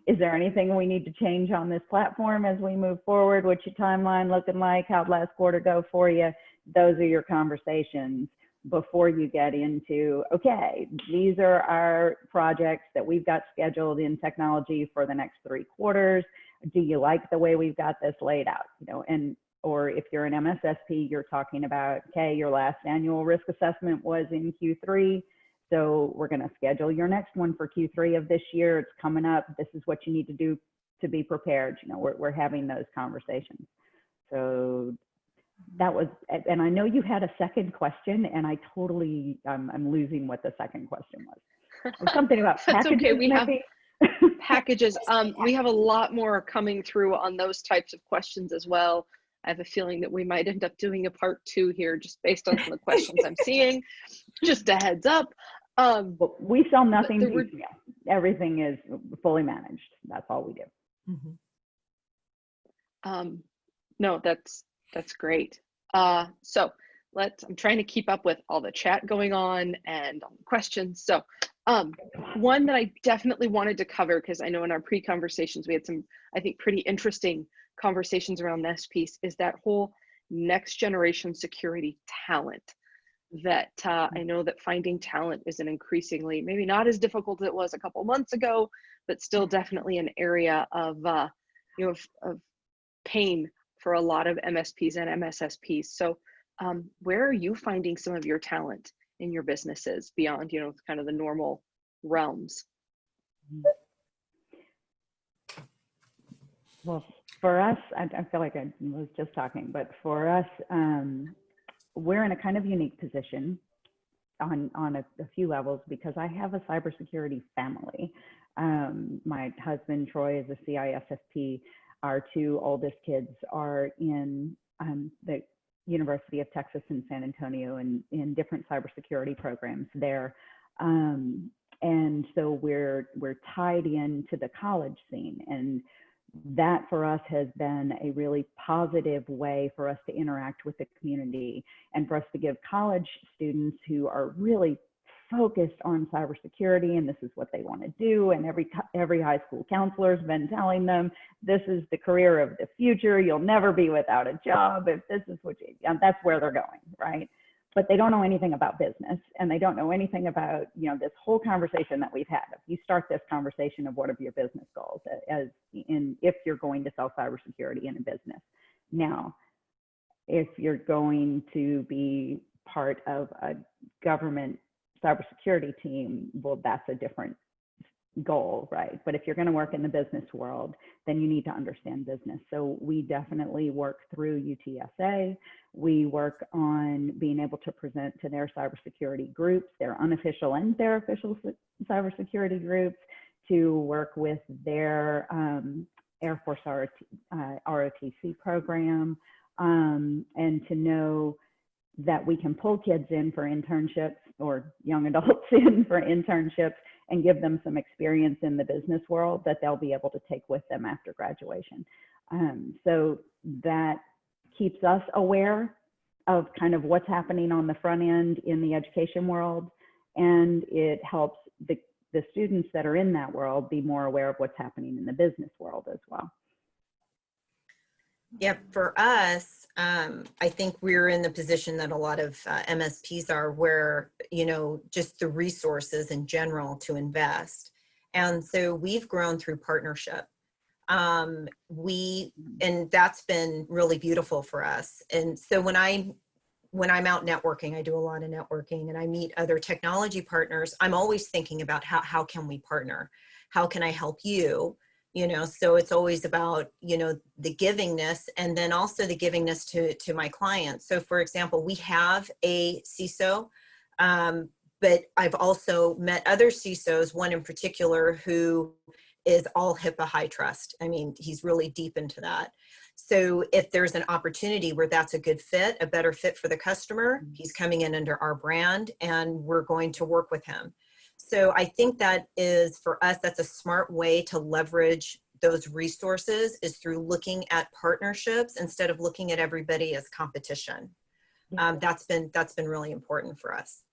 is there anything we need to change on this platform as we move forward? What's your timeline looking like? How'd last quarter go for you? Those are your conversations before you get into, okay, these are our projects that we've got scheduled in technology for the next 3 quarters. Do you like the way we've got this laid out? You know, and or if you're an MSSP, you're talking about, okay, your last annual risk assessment was in Q3. So we're going to schedule your next one for Q3 of this year. It's coming up. This is what you need to do to be prepared. You know, we're having those conversations. So that was, and I know you had a second question, and I totally, I'm losing what the second question was. Something about That's packages. okay. We maybe? have packages. We have a lot more coming through on those types of questions as well. I have a feeling that we might end up doing a part 2 here, just based on some of the questions I'm seeing. Just a heads up. Well, we sell nothing piecemeal. Everything is fully managed. That's all we do. Mm-hmm. No, that's great. So I'm trying to keep up with all the chat going on and all the questions. So one that I definitely wanted to cover, because I know in our pre-conversations we had some, I think, pretty interesting conversations around this piece, is that whole next generation security talent. That I know that finding talent is an increasingly, maybe not as difficult as it was a couple months ago, but still definitely an area of you know, of pain for a lot of MSPs and MSSPs. So where are you finding some of your talent in your businesses beyond, you know, kind of the normal realms? Well, for us, I feel like I was just talking, but for us, we're in a kind of unique position on a few levels, because I have a cybersecurity family. My husband, Troy, is a CISSP. Our 2 oldest kids are in the University of Texas in San Antonio and in different cybersecurity programs there. And so we're tied into the college scene, and that for us has been a really positive way for us to interact with the community, and for us to give college students who are really focused on cybersecurity, and this is what they want to do. And every high school counselor has been telling them, this is the career of the future. You'll never be without a job if this is what you, and that's where they're going, right? But they don't know anything about business, and they don't know anything about, you know, this whole conversation that we've had. If you start this conversation of what are your business goals, as in if you're going to sell cybersecurity in a business. Now, if you're going to be part of a government cybersecurity team, well, that's a different goal, right? But if you're going to work in the business world, then you need to understand business. So we definitely work through UTSA. We work on being able to present to their cybersecurity groups, their unofficial and their official cybersecurity groups, to work with their Air Force ROTC program, and to know that we can pull kids in for internships or young adults in for internships and give them some experience in the business world that they'll be able to take with them after graduation. So that keeps us aware of kind of what's happening on the front end in the education world, and it helps the students that are in that world be more aware of what's happening in the business world as well. Yeah, for us, I think we're in the position that a lot of MSPs are, where, you know, just the resources in general to invest. And so we've grown through partnership. And that's been really beautiful for us. And so when I'm out networking, I do a lot of networking, and I meet other technology partners, I'm always thinking about how can we partner? How can I help you? You know, so it's always about, you know, the givingness, and then also the givingness to my clients. So for example, we have a CISO, but I've also met other CISOs, one in particular who is all HIPAA high trust. I mean, he's really deep into that. So if there's an opportunity where that's a good fit, a better fit for the customer, he's coming in under our brand, and we're going to work with him. So I think that is, for us, that's a smart way to leverage those resources, is through looking at partnerships instead of looking at everybody as competition. Yeah. That's been really important for us,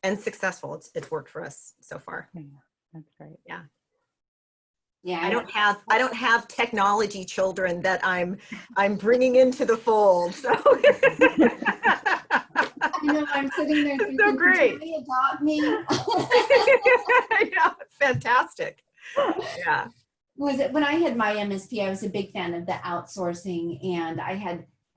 and successful. It's worked for us so far. Yeah, that's great. Yeah. Yeah. I don't have technology children that I'm bringing into the fold. So I know, I'm sitting there thinking, so great. Can they adopt me? Yeah, fantastic. Yeah. Was it when I had my MSP, I was a big fan of the outsourcing, and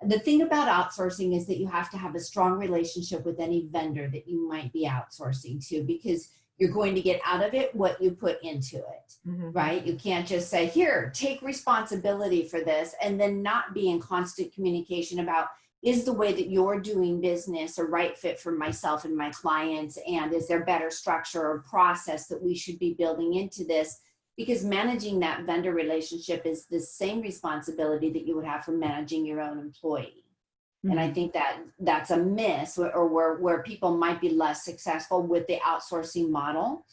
the thing about outsourcing is that you have to have a strong relationship with any vendor that you might be outsourcing to, because you're going to get out of it what you put into it, right? You can't just say, here, take responsibility for this, and then not be in constant communication about, is the way that you're doing business a right fit for myself and my clients? And is there better structure or process that we should be building into this? Because managing that vendor relationship is the same responsibility that you would have for managing your own employee. And I think that that's a miss, or where people might be less successful with the outsourcing model.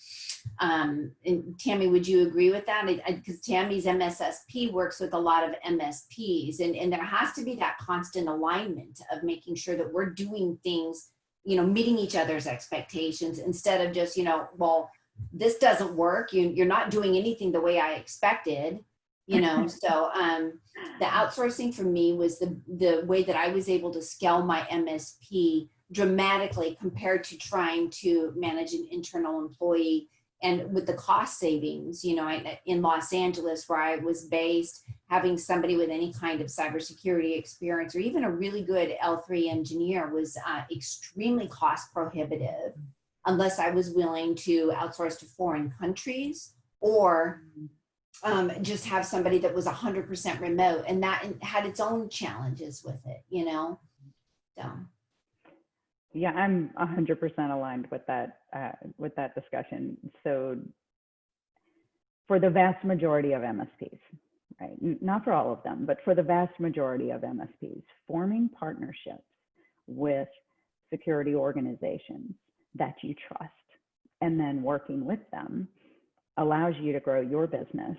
And Tammie, would you agree with that? Because Tammie's MSSP works with a lot of MSPs, and there has to be that constant alignment of making sure that we're doing things, you know, meeting each other's expectations, instead of just, you know, well, this doesn't work. You're not doing anything the way I expected. You know, so the outsourcing for me was the way that I was able to scale my MSP dramatically compared to trying to manage an internal employee. And with the cost savings, you know, in Los Angeles, where I was based, having somebody with any kind of cybersecurity experience, or even a really good L3 engineer, was extremely cost prohibitive, unless I was willing to outsource to foreign countries, or just have somebody that was 100% remote, and that had its own challenges with it, you know? So. Yeah, I'm 100% aligned with that discussion. So for the vast majority of MSPs, right? Not for all of them, but for the vast majority of MSPs, forming partnerships with security organizations that you trust, and then working with them, allows you to grow your business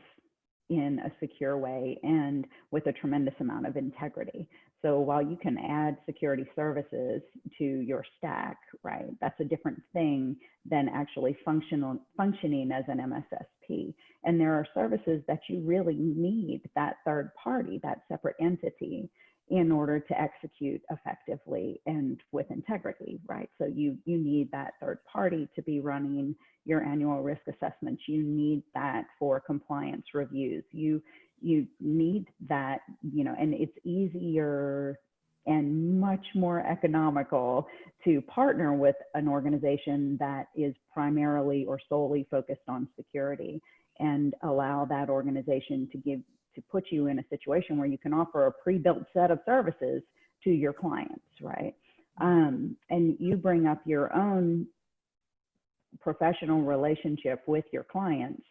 in a secure way and with a tremendous amount of integrity. So while you can add security services to your stack, right, that's a different thing than actually functioning as an MSSP. And there are services that you really need that third party, that separate entity, in order to execute effectively and with integrity, right? So you need that third party to be running your annual risk assessments. You need that for compliance reviews. You need that, you know, and it's easier and much more economical to partner with an organization that is primarily or solely focused on security, and allow that organization to put you in a situation where you can offer a pre-built set of services to your clients, right? And you bring up your own professional relationship with your clients.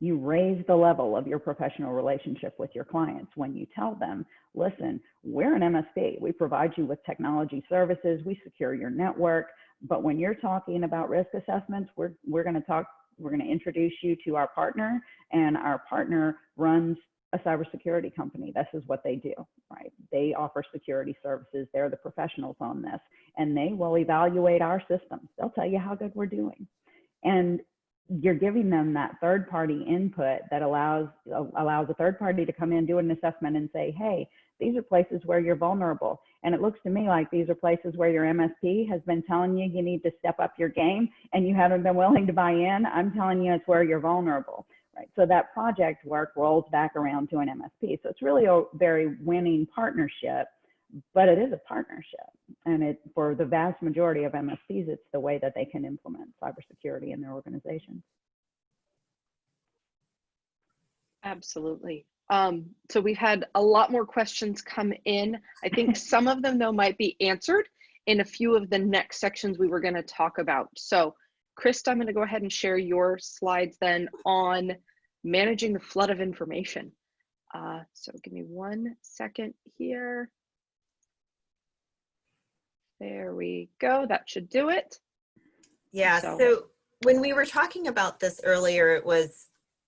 You raise the level of your professional relationship with your clients when you tell them, listen, we're an MSP. We provide you with technology services. We secure your network. But when you're talking about risk assessments, we're going to introduce you to our partner, and our partner runs a cybersecurity company. This is what they do, right? They offer security services. They're the professionals on this, and they will evaluate our systems. They'll tell you how good we're doing. And you're giving them that third-party input that allows a third party to come in, do an assessment, and say, hey, these are places where you're vulnerable. And it looks to me like these are places where your MSP has been telling you you need to step up your game, and you haven't been willing to buy in. I'm telling you it's where you're vulnerable, right? So that project work rolls back around to an MSP. So it's really a very winning partnership, but it is a partnership. And for the vast majority of MSPs, it's the way that they can implement cybersecurity in their organizations. Absolutely. So we've had a lot more questions come in. I think some of them, though, might be answered in a few of the next sections we were going to talk about. So, Krista, I'm going to go ahead and share your slides then on managing the flood of information. So give me 1 second here. There we go. That should do it. Yeah, so when we were talking about this earlier, it was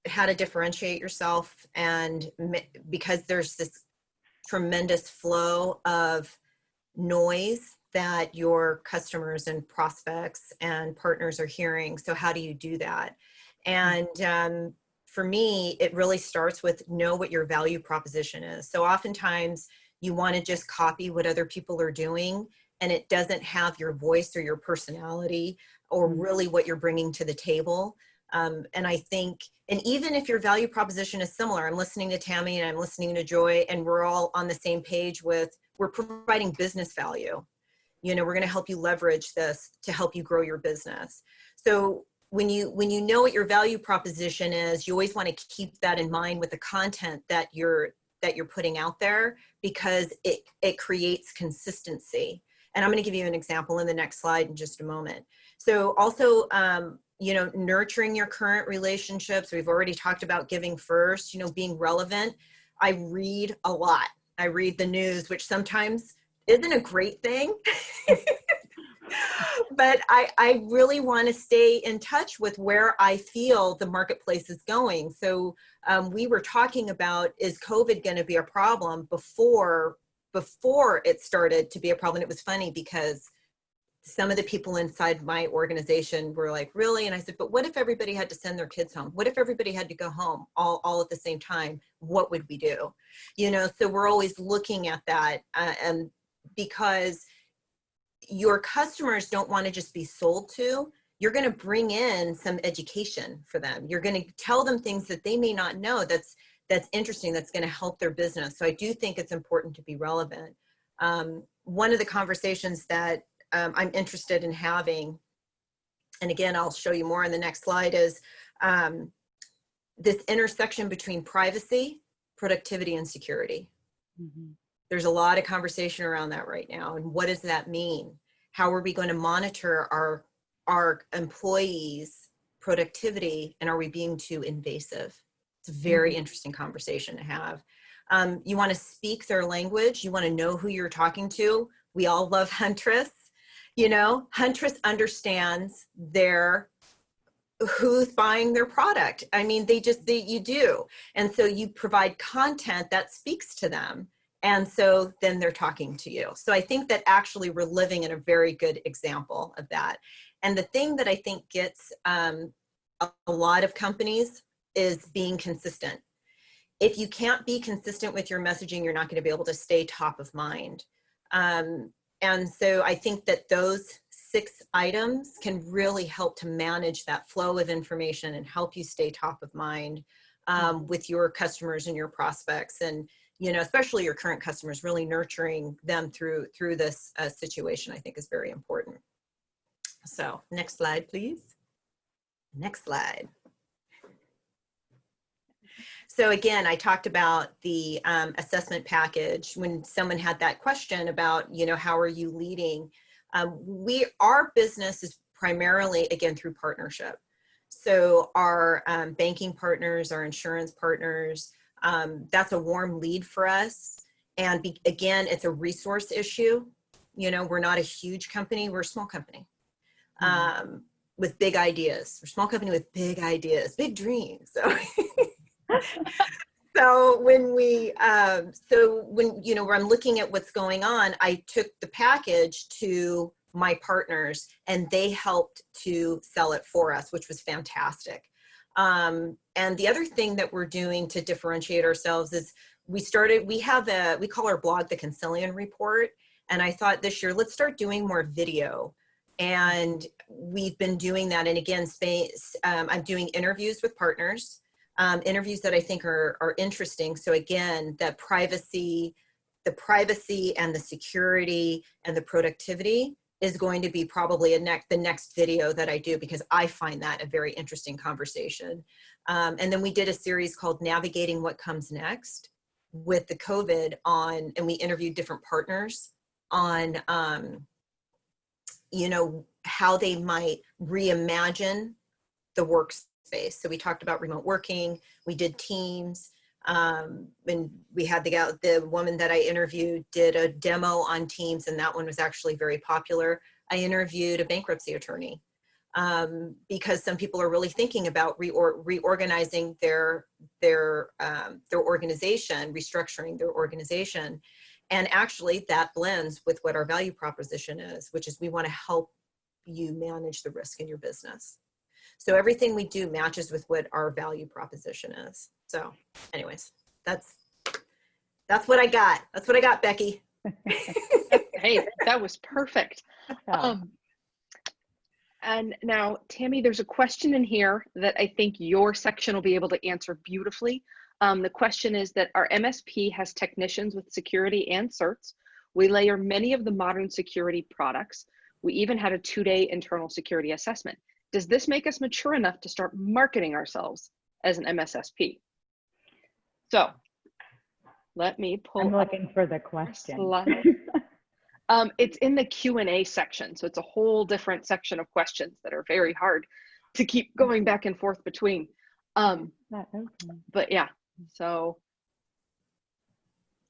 how to differentiate yourself, and because there's this tremendous flow of noise that your customers and prospects and partners are hearing. So how do you do that? And for me, it really starts with know what your value proposition is. So oftentimes you want to just copy what other people are doing, and it doesn't have your voice or your personality or really what you're bringing to the table. And I think, and even if your value proposition is similar, I'm listening to Tammie and I'm listening to Joy, and we're all on the same page with, we're providing business value. You know, we're going to help you leverage this to help you grow your business. So when you know what your value proposition is, you always want to keep that in mind with the content that you're putting out there, because it creates consistency. And I'm going to give you an example in the next slide in just a moment. So also, you know, nurturing your current relationships. We've already talked about giving first, you know, being relevant. I read a lot. I read the news, which sometimes isn't a great thing. But I really want to stay in touch with where I feel the marketplace is going. So we were talking about, is COVID going to be a problem before it started to be a problem? And it was funny because some of the people inside my organization were like, really? And I said, but what if everybody had to send their kids home? What if everybody had to go home all at the same time? What would we do? You know, so we're always looking at that, and because your customers don't want to just be sold to, you're going to bring in some education for them. You're going to tell them things that they may not know that's interesting, that's going to help their business. So I do think it's important to be relevant. One of the conversations that I'm interested in having, and again, I'll show you more in the next slide, is this intersection between privacy, productivity, and security. Mm-hmm. There's a lot of conversation around that right now. And what does that mean? How are we going to monitor our employees' productivity? And are we being too invasive? It's a very interesting conversation to have. You want to speak their language. You want to know who you're talking to. We all love Huntress. You know, Huntress understands who's buying their product. I mean, you do. And so you provide content that speaks to them. And so then they're talking to you. So I think that actually we're living in a very good example of that. And the thing that I think gets a lot of companies is being consistent. If you can't be consistent with your messaging, you're not going to be able to stay top of mind. And so I think that those 6 items can really help to manage that flow of information and help you stay top of mind with your customers and your prospects. And you know, especially your current customers, really nurturing them through this situation, I think is very important. So next slide, please. Next slide. So again, I talked about the assessment package when someone had that question about, you know, how are you leading? Our business is primarily, again, through partnership. So our banking partners, our insurance partners, that's a warm lead for us. And again, it's a resource issue. You know, we're not a huge company, we're a small company with big ideas. We're a small company with big ideas, big dreams. So. So when you know, when I'm looking at what's going on, I took the package to my partners and they helped to sell it for us, which was fantastic. And the other thing that we're doing to differentiate ourselves is we call our blog the Consilien report. And I thought this year, let's start doing more video. And we've been doing that. And again, I'm doing interviews with partners. Interviews that I think are interesting. So again, the privacy and the security and the productivity is going to be probably the next video that I do, because I find that a very interesting conversation. And then we did a series called Navigating What Comes Next with the COVID and we interviewed different partners on, you know, how they might reimagine the workspace. So we talked about remote working, we did Teams, and we had the woman that I interviewed did a demo on Teams, and that one was actually very popular. I interviewed a bankruptcy attorney because some people are really thinking about reorganizing their organization, restructuring their organization. And actually that blends with what our value proposition is, which is we want to help you manage the risk in your business. So everything we do matches with what our value proposition is. So anyways, that's what I got. That's what I got, Becky. Hey, that was perfect. And now, Tammie, there's a question in here that I think your section will be able to answer beautifully. The question is that our MSP has technicians with security and certs. We layer many of the modern security products. We even had a 2-day internal security assessment. Does this make us mature enough to start marketing ourselves as an MSSP? So let me pull. I'm looking for the question. It's in the Q&A section. So it's a whole different section of questions that are very hard to keep going back and forth between. But yeah, so,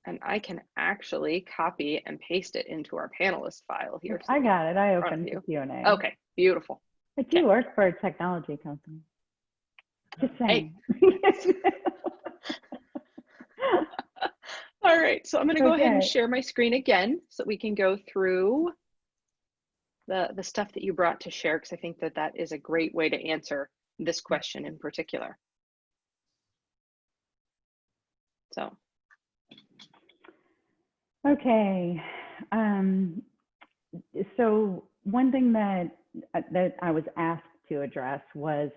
and I can actually copy and paste it into our panelist file here. I got it. I opened the Q&A. Okay, beautiful. But you work for a technology company. Just saying. Hey. All right, so I'm going to go ahead and share my screen again so that we can go through the stuff that you brought to share, because I think that is a great way to answer this question in particular. So. Okay. So one thing that I was asked to address was,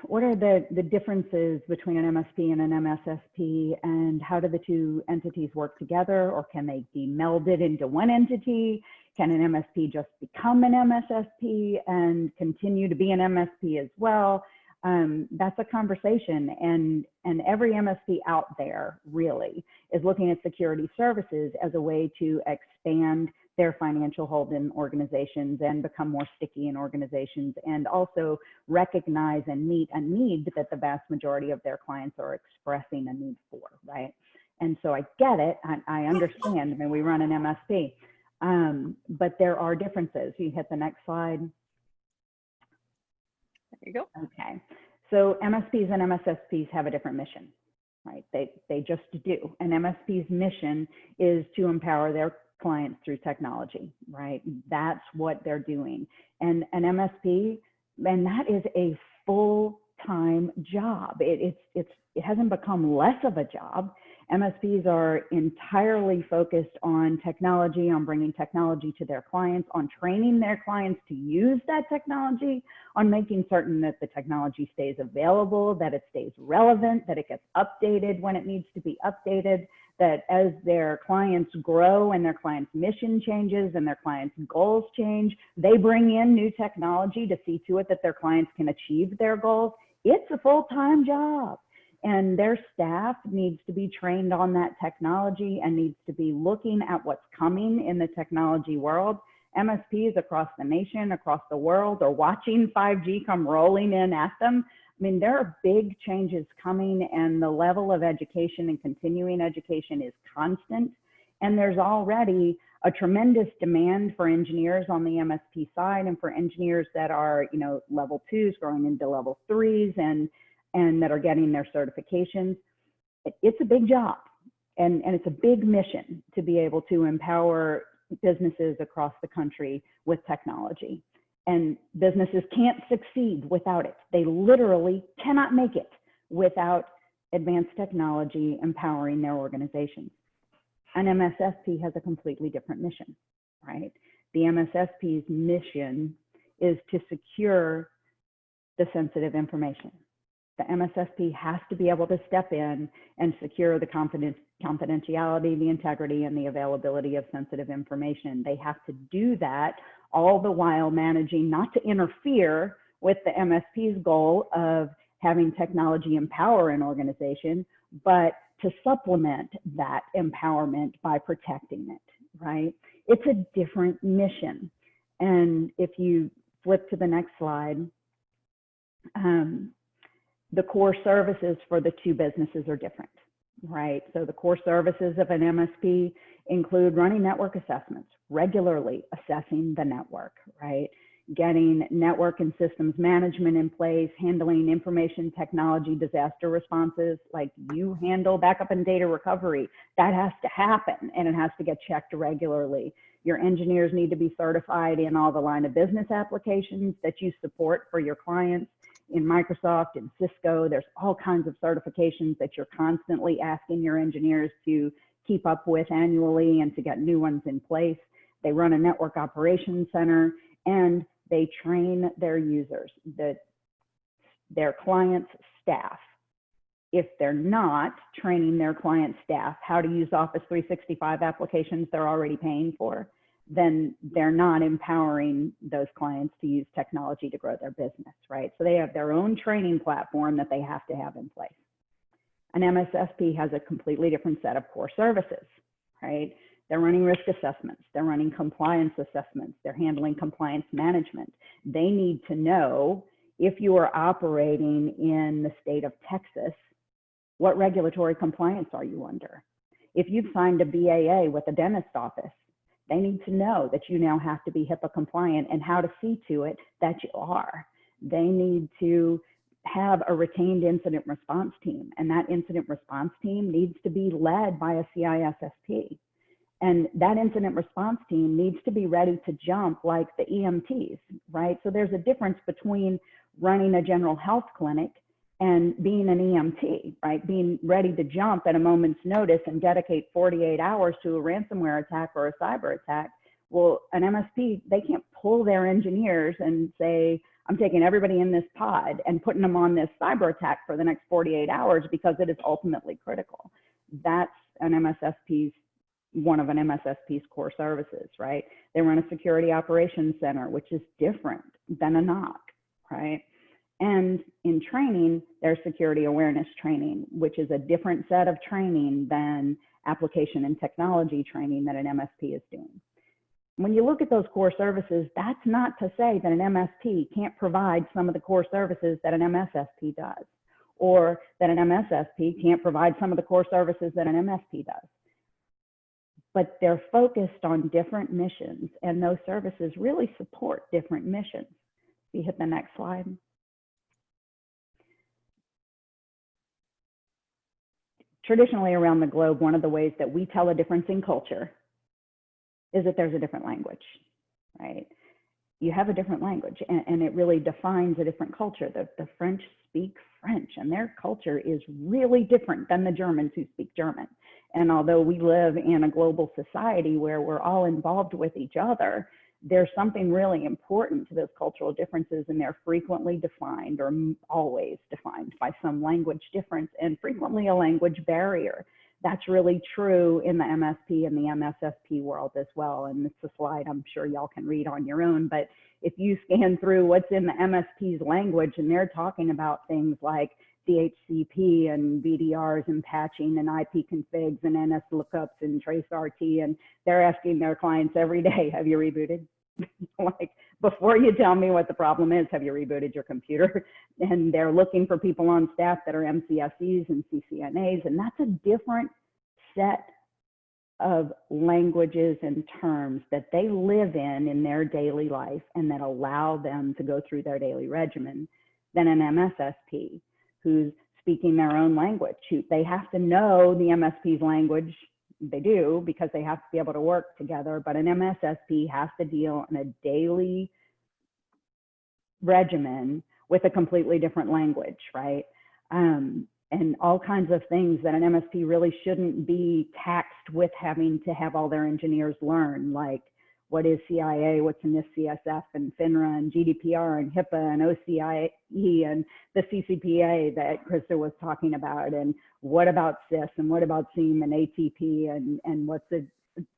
what are the differences between an MSP and an MSSP, and how do the two entities work together, or can they be melded into one entity? Can an MSP just become an MSSP and continue to be an MSP as well? That's a conversation, and every MSP out there really is looking at security services as a way to expand their financial hold in organizations and become more sticky in organizations, and also recognize and meet a need that the vast majority of their clients are expressing a need for, right? And so I get it, I understand, I mean, we run an MSP, but there are differences. You hit the next slide. There you go. Okay, so MSPs and MSSPs have a different mission, right? They just do. An MSP's mission is to empower their clients through technology, right? That's what they're doing. And an MSP, and that is a full-time job. It hasn't become less of a job. MSPs are entirely focused on technology, on bringing technology to their clients, on training their clients to use that technology, on making certain that the technology stays available, that it stays relevant, that it gets updated when it needs to be updated, that as their clients grow and their clients' mission changes and their clients' goals change, they bring in new technology to see to it that their clients can achieve their goals. It's a full-time job. And their staff needs to be trained on that technology and needs to be looking at what's coming in the technology world. MSPs across the nation, across the world, are watching 5G come rolling in at them. I mean, there are big changes coming, and the level of education and continuing education is constant. And there's already a tremendous demand for engineers on the MSP side, and for engineers that are, you know, level 2s growing into level 3s and that are getting their certifications. It's a big job, and it's a big mission to be able to empower businesses across the country with technology. And businesses can't succeed without it. They literally cannot make it without advanced technology empowering their organizations. An MSSP has a completely different mission, right? The MSSP's mission is to secure the sensitive information. The MSSP has to be able to step in and secure the confidentiality, the integrity, and the availability of sensitive information. They have to do that all the while managing not to interfere with the MSP's goal of having technology empower an organization, but to supplement that empowerment by protecting it, right? It's a different mission. And if you flip to the next slide, the core services for the two businesses are different, right? So the core services of an MSP include running network assessments, regularly assessing the network, right? Getting network and systems management in place, handling information technology disaster responses, like you handle backup and data recovery. That has to happen, and it has to get checked regularly. Your engineers need to be certified in all the line of business applications that you support for your clients. In Microsoft and Cisco, there's all kinds of certifications that you're constantly asking your engineers to keep up with annually and to get new ones in place. They run a network operations center, and they train their users, their clients' staff. If they're not training their client staff how to use Office 365 applications they're already paying for, then they're not empowering those clients to use technology to grow their business, right? So they have their own training platform that they have to have in place. An MSSP has a completely different set of core services, right? They're running risk assessments, they're running compliance assessments, they're handling compliance management. They need to know, if you are operating in the state of Texas, what regulatory compliance are you under? If you've signed a BAA with a dentist office, they need to know that you now have to be HIPAA compliant and how to see to it that you are. They need to have a retained incident response team, and that incident response team needs to be led by a CISSP. And that incident response team needs to be ready to jump like the EMTs, right? So there's a difference between running a general health clinic and being an EMT, right? Being ready to jump at a moment's notice and dedicate 48 hours to a ransomware attack or a cyber attack. Well, an MSP, they can't pull their engineers and say, I'm taking everybody in this pod and putting them on this cyber attack for the next 48 hours because it is ultimately critical. That's an MSSP's, one of an MSSP's core services, right? They run a security operations center, which is different than a NOC, right? And in training, there's security awareness training, which is a different set of training than application and technology training that an MSP is doing. When you look at those core services, that's not to say that an MSP can't provide some of the core services that an MSSP does, or that an MSSP can't provide some of the core services that an MSP does. But they're focused on different missions, and those services really support different missions. You hit the next slide. Traditionally around the globe, one of the ways that we tell a difference in culture is that there's a different language, right? You have a different language, and it really defines a different culture. The French speak French, and their culture is really different than the Germans who speak German. And although we live in a global society where we're all involved with each other, there's something really important to those cultural differences, and they're frequently defined, or always defined, by some language difference, and frequently a language barrier. That's really true in the MSP and the MSSP world as well. And it's a slide I'm sure y'all can read on your own. But if you scan through what's in the MSP's language, and they're talking about things like DHCP and VDRs and patching and IP configs and NS lookups and trace RT, and they're asking their clients every day, have you rebooted? Like, before you tell me what the problem is, have you rebooted your computer? And they're looking for people on staff that are MCSEs and CCNAs, and that's a different set of languages and terms that they live in their daily life and that allow them to go through their daily regimen than an MSSP who's speaking their own language. They have to know the MSP's language. They do, because they have to be able to work together, but an MSSP has to deal in a daily regimen with a completely different language, right? And all kinds of things that an MSP really shouldn't be taxed with having to have all their engineers learn, like what is CIA, what's NIST CSF and FINRA and GDPR and HIPAA and OCIE and the CCPA that Krista was talking about, and what about CIS and what about SIEM and ATP and what's a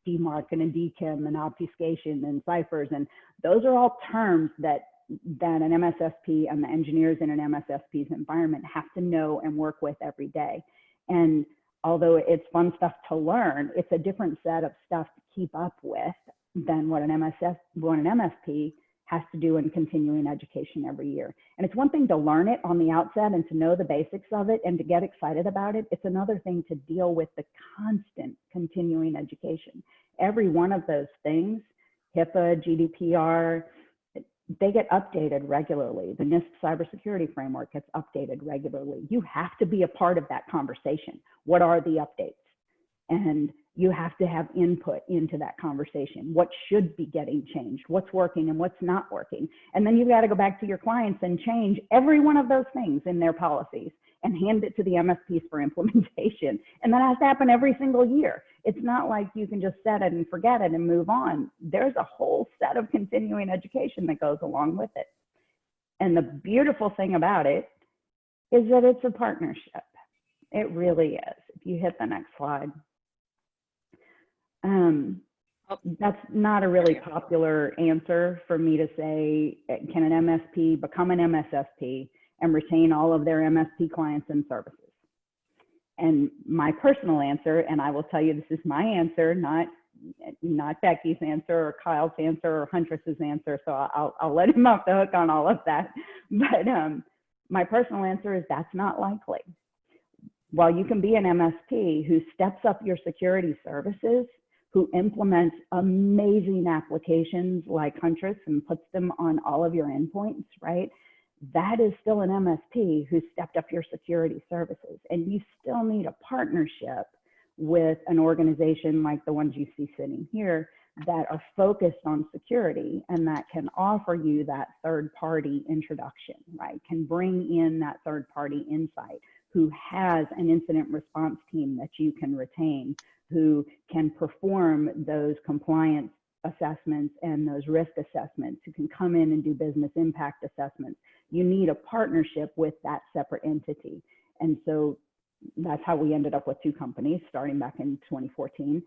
DMARC and a DKIM and obfuscation and ciphers, and those are all terms that an MSSP and the engineers in an MSSP's environment have to know and work with every day. And although it's fun stuff to learn, it's a different set of stuff to keep up with than what an MSP has to do in continuing education every year. And it's one thing to learn it on the outset and to know the basics of it and to get excited about it. It's another thing to deal with the constant continuing education. Every one of those things, HIPAA, GDPR, they get updated regularly. The NIST cybersecurity framework gets updated regularly. You have to be a part of that conversation. What are the updates? And you have to have input into that conversation. What should be getting changed? What's working and what's not working? And then you've got to go back to your clients and change every one of those things in their policies and hand it to the MSPs for implementation. And that has to happen every single year. It's not like you can just set it and forget it and move on. There's a whole set of continuing education that goes along with it. And the beautiful thing about it is that it's a partnership. It really is. If you hit the next slide. That's not a really popular answer for me to say, can an MSP become an MSSP and retain all of their MSP clients and services? And my personal answer, and I will tell you this is my answer, not Becky's answer or Kyle's answer or Huntress's answer, so I'll let him off the hook on all of that. But my personal answer is that's not likely. While you can be an MSP who steps up your security services, who implements amazing applications like Huntress and puts them on all of your endpoints, right? That is still an MSP who stepped up your security services. And you still need a partnership with an organization like the ones you see sitting here that are focused on security and that can offer you that third-party introduction, right? Can bring in that third-party insight, who has an incident response team that you can retain, who can perform those compliance assessments and those risk assessments, who can come in and do business impact assessments. You need a partnership with that separate entity. And so that's how we ended up with two companies starting back in 2014.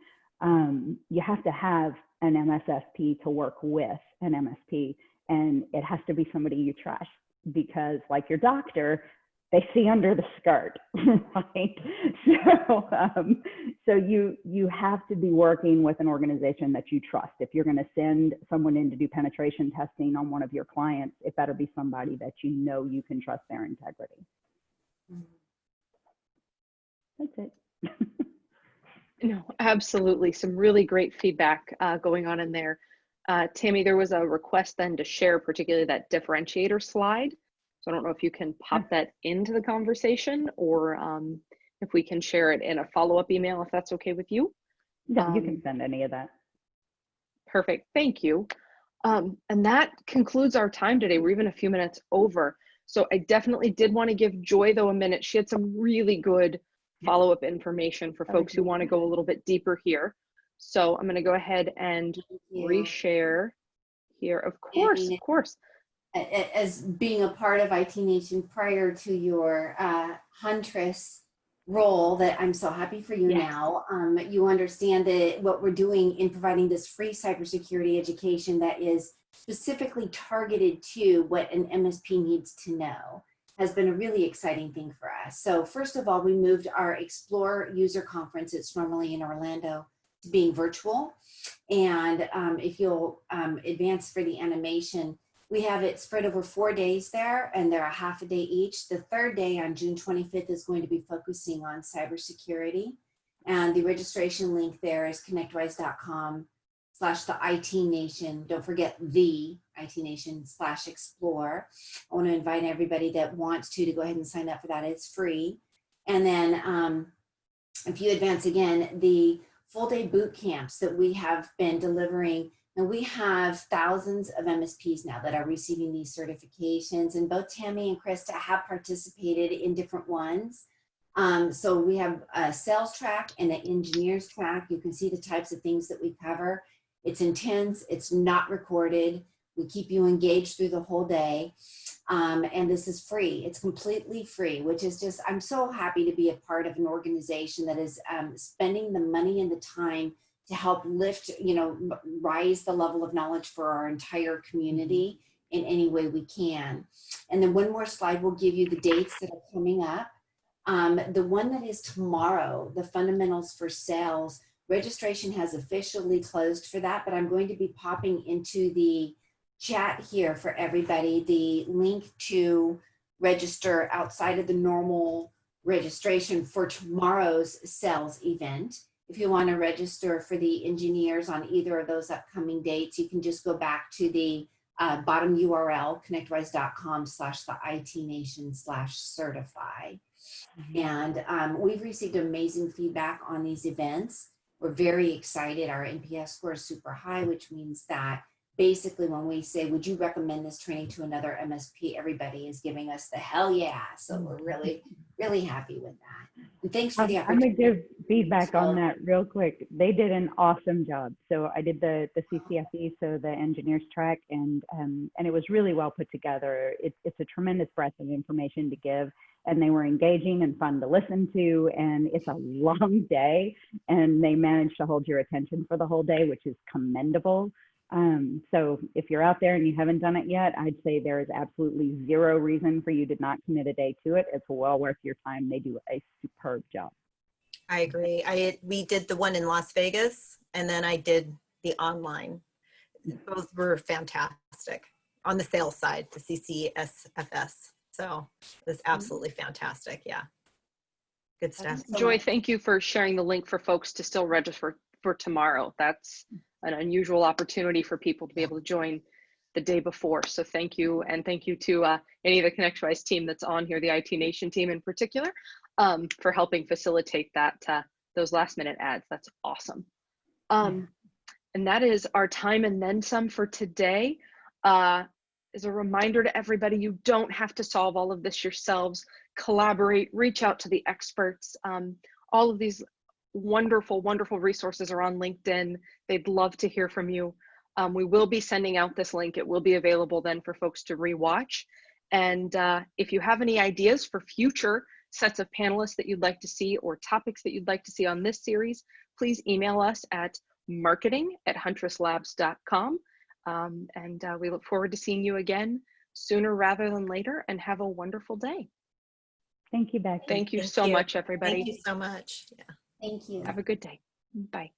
You have to have an MSSP to work with an MSP, and it has to be somebody you trust, because like your doctor, they see under the skirt, right? So you have to be working with an organization that you trust. If you're going to send someone in to do penetration testing on one of your clients, it better be somebody that you know you can trust their integrity. That's it. No, absolutely. Some really great feedback going on in there. Tammie, there was a request then to share particularly that differentiator slide. So I don't know if you can pop that into the conversation, or if we can share it in a follow-up email, if that's okay with you. Yeah, you can send any of that. Perfect, thank you. And that concludes our time today. We're even a few minutes over. So I definitely did want to give Joy, though, a minute. She had some really good follow-up information for folks who want to go a little bit deeper here. So I'm going to go ahead and reshare here. Of course, of course. As being a part of IT Nation prior to your Huntress role that I'm so happy for you Yes. now. You understand that what we're doing in providing this free cybersecurity education that is specifically targeted to what an MSP needs to know has been a really exciting thing for us. So first of all, we moved our Explore user conference, it's normally in Orlando, to being virtual. And if you'll advance for the animation, we have it spread over 4 days there, and they're a half a day each. The third day on June 25th is going to be focusing on cybersecurity. And the registration link there is connectwise.com/the IT Nation. Don't forget the IT Nation /explore. I want to invite everybody that wants to go ahead and sign up for that. It's free. And then if you advance again, the full day boot camps that we have been delivering, and we have thousands of MSPs now that are receiving these certifications, and both Tammie and Krista have participated in different ones. So we have a sales track and an engineers track. You can see the types of things that we cover. It's intense, it's not recorded. We keep you engaged through the whole day. And this is free. It's completely free, which is just, I'm so happy to be a part of an organization that is spending the money and the time to help lift, rise the level of knowledge for our entire community in any way we can. And then one more slide will give you the dates that are coming up. The one that is tomorrow, the fundamentals for sales, registration has officially closed for that, but I'm going to be popping into the chat here for everybody the link to register outside of the normal registration for tomorrow's sales event. If you want to register for the engineers on either of those upcoming dates, you can just go back to the bottom URL, connectwise.com/the IT Nation /certify. And we've received amazing feedback on these events. We're very excited. Our NPS score is super high, which means that basically when we say, would you recommend this training to another MSP, everybody is giving us the hell yeah. So we're really, really happy with that. And thanks for the opportunity. I'm gonna give feedback on that real quick. They did an awesome job. So I did the CCFE, so the engineers track, and it was really well put together. It's a tremendous breadth of information to give, and they were engaging and fun to listen to, and it's a long day, and they managed to hold your attention for the whole day, which is commendable. So if you're out there and you haven't done it yet, I'd say there is absolutely zero reason for you to not commit a day to it. It's well worth your time. They do a superb job. I agree. We did the one in Las Vegas, and then I did the online. Both were fantastic on the sales side, the CCSFS. So it was absolutely fantastic. Yeah. Good stuff. Joy, thank you for sharing the link for folks to still register for tomorrow. That's an unusual opportunity for people to be able to join the day before. So thank you. And thank you to any of the Connectwise team that's on here, the IT Nation team in particular, for helping facilitate that, those last minute ads. That's awesome. And that is our time and then some for today. As a reminder to everybody, you don't have to solve all of this yourselves. Collaborate, reach out to the experts. All of these wonderful, wonderful resources are on LinkedIn. They'd love to hear from you. We will be sending out this link. It will be available then for folks to rewatch. And if you have any ideas for future sets of panelists that you'd like to see or topics that you'd like to see on this series, please email us at marketing@huntresslabs.com. And we look forward to seeing you again sooner rather than later, and have a wonderful day. Thank you, Becky. Thank you so much, everybody. Thank you so much. Yeah. Thank you. Have a good day. Bye.